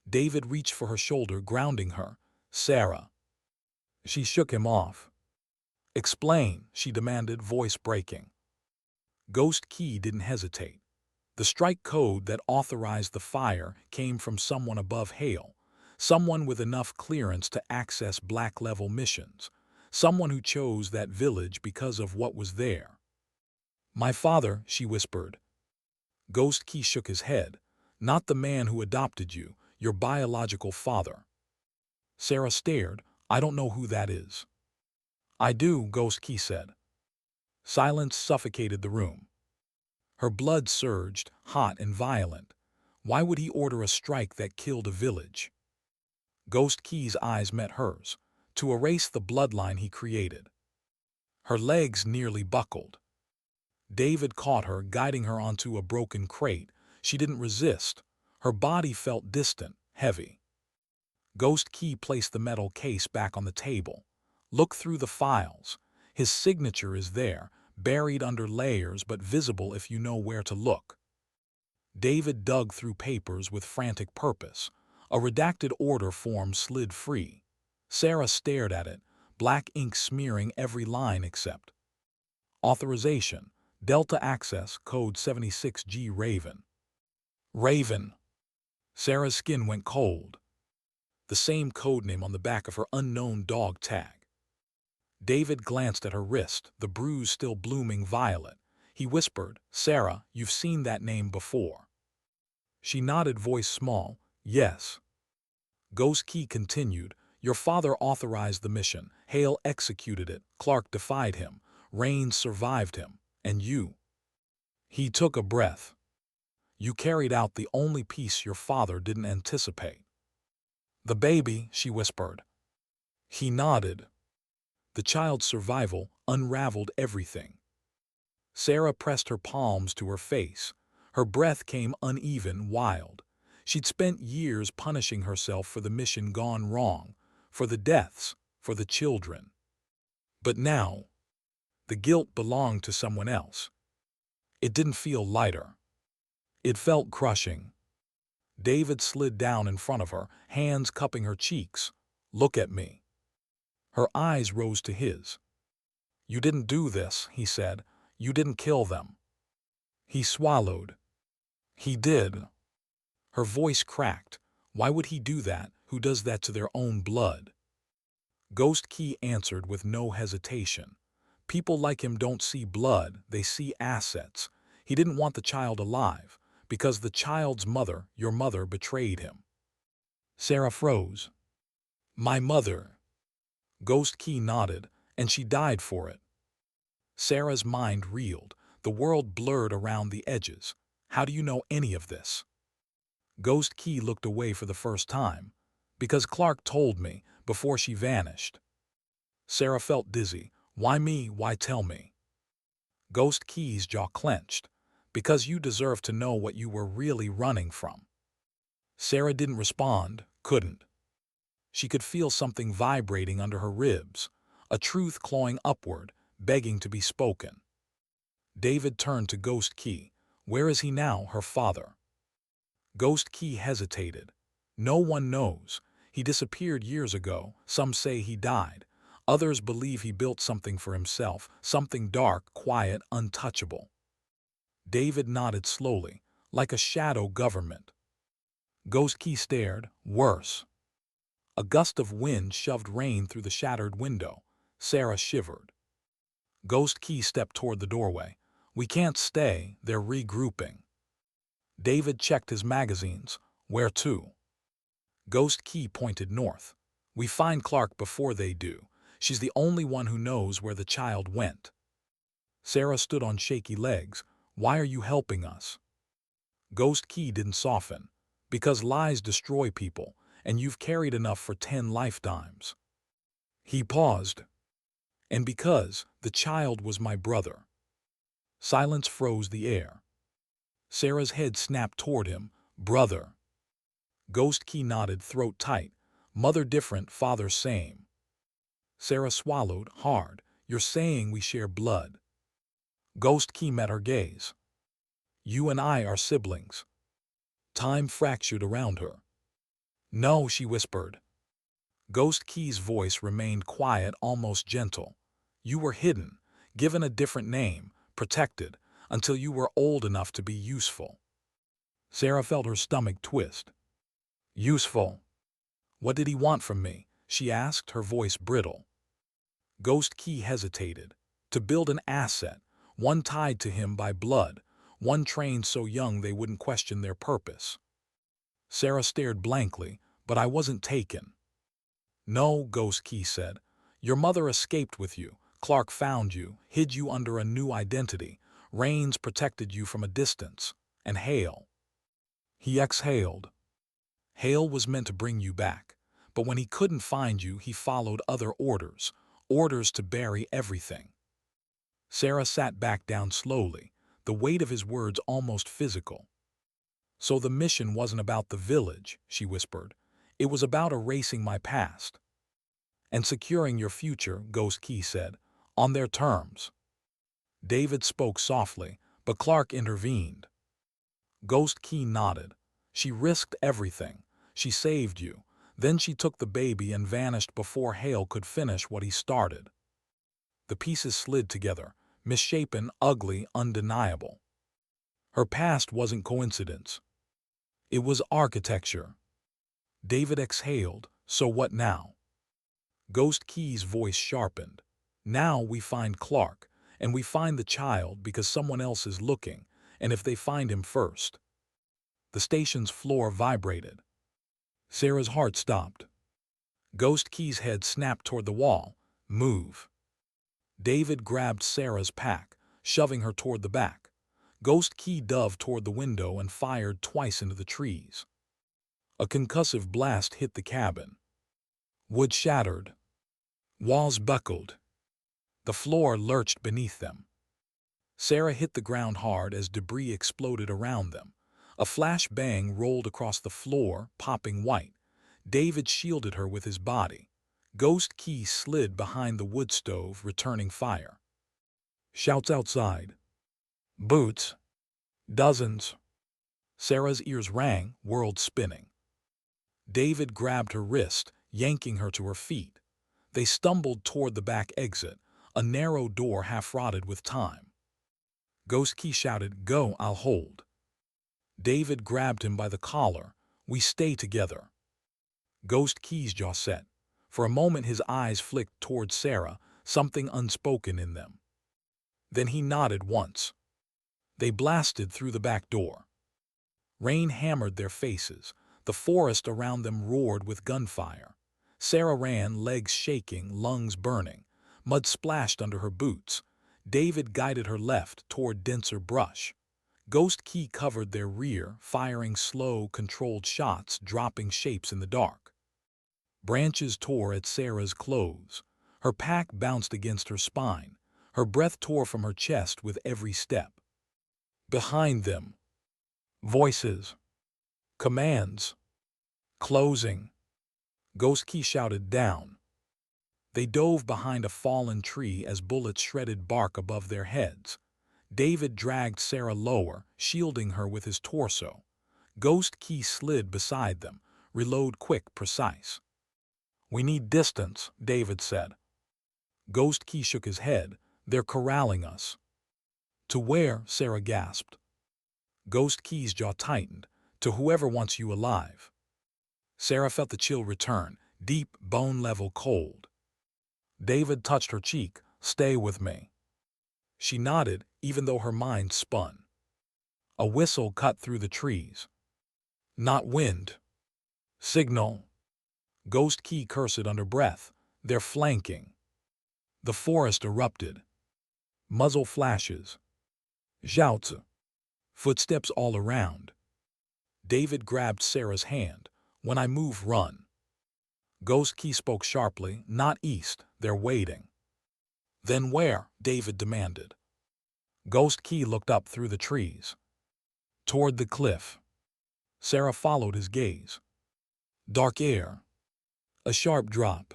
David reached for her shoulder, grounding her. Sarah. She shook him off. Explain, she demanded, voice breaking. Ghost Key didn't hesitate. The strike code that authorized the fire came from someone above Hale, someone with enough clearance to access black-level missions, someone who chose that village because of what was there. My father, she whispered. Ghost Key shook his head. Not the man who adopted you, your biological father. Sarah stared. I don't know who that is. I do, Ghost Key said. Silence suffocated the room. Her blood surged, hot and violent. Why would he order a strike that killed a village? Ghost Key's eyes met hers, to erase the bloodline he created. Her legs nearly buckled. David caught her, guiding her onto a broken crate. She didn't resist. Her body felt distant, heavy. Ghost Key placed the metal case back on the table. Look through the files. His signature is there, buried under layers but visible if you know where to look. David dug through papers with frantic purpose. A redacted order form slid free. Sarah stared at it, black ink smearing every line except authorization, Delta Access, Code 76G Raven. Raven. Sarah's skin went cold. The same codename on the back of her unknown dog tag. David glanced at her wrist, the bruise still blooming violet. He whispered, Sarah, you've seen that name before. She nodded, voice small, yes. Ghost Key continued, your father authorized the mission, Hale executed it, Clark defied him, Rains survived him, and you. He took a breath. You carried out the only piece your father didn't anticipate. The baby, she whispered. He nodded. The child's survival unraveled everything. Sarah pressed her palms to her face. Her breath came uneven, wild. She'd spent years punishing herself for the mission gone wrong, for the deaths, for the children. But now, the guilt belonged to someone else. It didn't feel lighter. It felt crushing. David slid down in front of her, hands cupping her cheeks. Look at me. Her eyes rose to his. You didn't do this, he said. You didn't kill them. He swallowed. He did. Her voice cracked. Why would he do that? Who does that to their own blood? Ghost Key answered with no hesitation. People like him don't see blood, they see assets. He didn't want the child alive, because the child's mother, your mother, betrayed him. Sarah froze. My mother. Ghost Key nodded, and she died for it. Sarah's mind reeled. The world blurred around the edges. How do you know any of this? Ghost Key looked away for the first time. Because Clark told me, before she vanished. Sarah felt dizzy. Why me? Why tell me? Ghost Key's jaw clenched. Because you deserve to know what you were really running from. Sarah didn't respond, couldn't. She could feel something vibrating under her ribs, a truth clawing upward, begging to be spoken. David turned to Ghost Key. Where is he now, her father? Ghost Key hesitated. No one knows. He disappeared years ago. Some say he died. Others believe he built something for himself, something dark, quiet, untouchable. David nodded slowly, like a shadow government. Ghost Key stared, worse. A gust of wind shoved rain through the shattered window. Sarah shivered. Ghost Key stepped toward the doorway. We can't stay, they're regrouping. David checked his magazines. Where to? Ghost Key pointed north. We find Clark before they do. She's the only one who knows where the child went. Sarah stood on shaky legs. Why are you helping us? Ghost Key didn't soften. Because lies destroy people, and you've carried enough for 10 lifetimes. He paused. And because the child was my brother. Silence froze the air. Sarah's head snapped toward him. Brother. Ghost Key nodded, throat tight. Mother different, father same. Sarah swallowed hard. You're saying we share blood. Ghost Key met her gaze. You and I are siblings. Time fractured around her. No, she whispered. Ghost Key's voice remained quiet, almost gentle. You were hidden, given a different name, protected, until you were old enough to be useful. Sarah felt her stomach twist. Useful? What did he want from me? She asked, her voice brittle. Ghost Key hesitated. To build an asset, one tied to him by blood, one trained so young they wouldn't question their purpose. Sarah stared blankly, but I wasn't taken. No, Ghost Key said. Your mother escaped with you. Clark found you, hid you under a new identity. Rains protected you from a distance. And Hale. He exhaled. Hale was meant to bring you back. But when he couldn't find you, he followed other orders. Orders to bury everything. Sarah sat back down slowly, the weight of his words almost physical. So the mission wasn't about the village, she whispered. It was about erasing my past. And securing your future, Ghost Key said, on their terms. David spoke softly, but Clark intervened. Ghost Key nodded. She risked everything. She saved you. Then she took the baby and vanished before Hale could finish what he started. The pieces slid together, misshapen, ugly, undeniable. Her past wasn't coincidence. It was architecture. David exhaled. So what now? Ghost Key's voice sharpened. Now we find Clark, and we find the child because someone else is looking, and if they find him first. The station's floor vibrated. Sarah's heart stopped. Ghost Key's head snapped toward the wall. Move. David grabbed Sarah's pack, shoving her toward the back. Ghost Key dove toward the window and fired twice into the trees. A concussive blast hit the cabin. Wood shattered. Walls buckled. The floor lurched beneath them. Sarah hit the ground hard as debris exploded around them. A flash bang rolled across the floor, popping white. David shielded her with his body. Ghost Key slid behind the wood stove, returning fire. Shouts outside. Boots. Dozens. Sarah's ears rang, world spinning. David grabbed her wrist, yanking her to her feet. They stumbled toward the back exit, a narrow door half-rotted with time. Ghost Key shouted, Go, I'll hold. David grabbed him by the collar. We stay together. Ghost Key's jaw set. For a moment his eyes flicked toward Sarah, something unspoken in them. Then he nodded once. They blasted through the back door. Rain hammered their faces. The forest around them roared with gunfire. Sarah ran, legs shaking, lungs burning. Mud splashed under her boots. David guided her left toward denser brush. Ghost Key covered their rear, firing slow, controlled shots, dropping shapes in the dark. Branches tore at Sarah's clothes. Her pack bounced against her spine. Her breath tore from her chest with every step. Behind them. Voices. Commands. Closing. Ghost Key shouted down. They dove behind a fallen tree as bullets shredded bark above their heads. David dragged Sarah lower, shielding her with his torso. Ghost Key slid beside them, reload quick, precise. We need distance, David said. Ghost Key shook his head. They're corralling us. To where? Sarah gasped. Ghost Key's jaw tightened. To whoever wants you alive. Sarah felt the chill return, deep, bone-level cold. David touched her cheek. Stay with me. She nodded, even though her mind spun. A whistle cut through the trees. Not wind. Signal. Ghost Key cursed under breath. They're flanking. The forest erupted. Muzzle flashes. Shouts. Footsteps all around. David grabbed Sarah's hand. When I move, run. Ghost Key spoke sharply. Not east. They're waiting. Then where? David demanded. Ghost Key looked up through the trees. Toward the cliff. Sarah followed his gaze. Dark air. A sharp drop.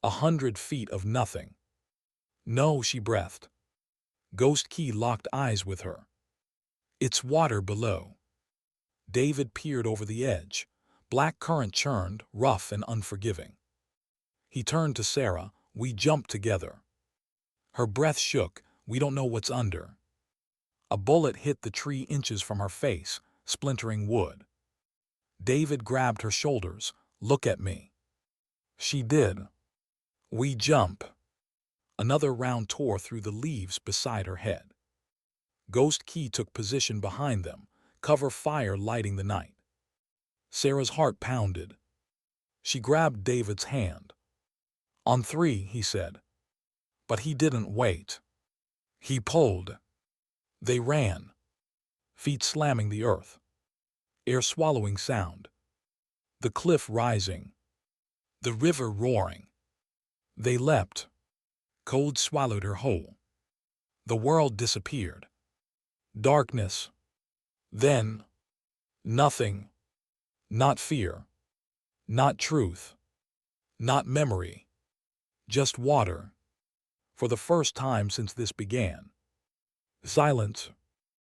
100 feet of nothing. No, she breathed. Ghost Key locked eyes with her. It's water below. David peered over the edge. Black current churned, rough and unforgiving. He turned to Sarah. We jumped together. Her breath shook. We don't know what's under. A bullet hit the tree inches from her face, splintering wood. David grabbed her shoulders. Look at me. She did. We jump. Another round tore through the leaves beside her head. Ghost Key took position behind them, cover fire lighting the night. Sarah's heart pounded. She grabbed David's hand. On 3, he said. But he didn't wait. He pulled. They ran. Feet slamming the earth. Air swallowing sound. The cliff rising. The river roaring. They leapt. Cold swallowed her whole. The world disappeared. Darkness. Then, nothing. Not fear. Not truth. Not memory. Just water. For the first time since this began. Silence.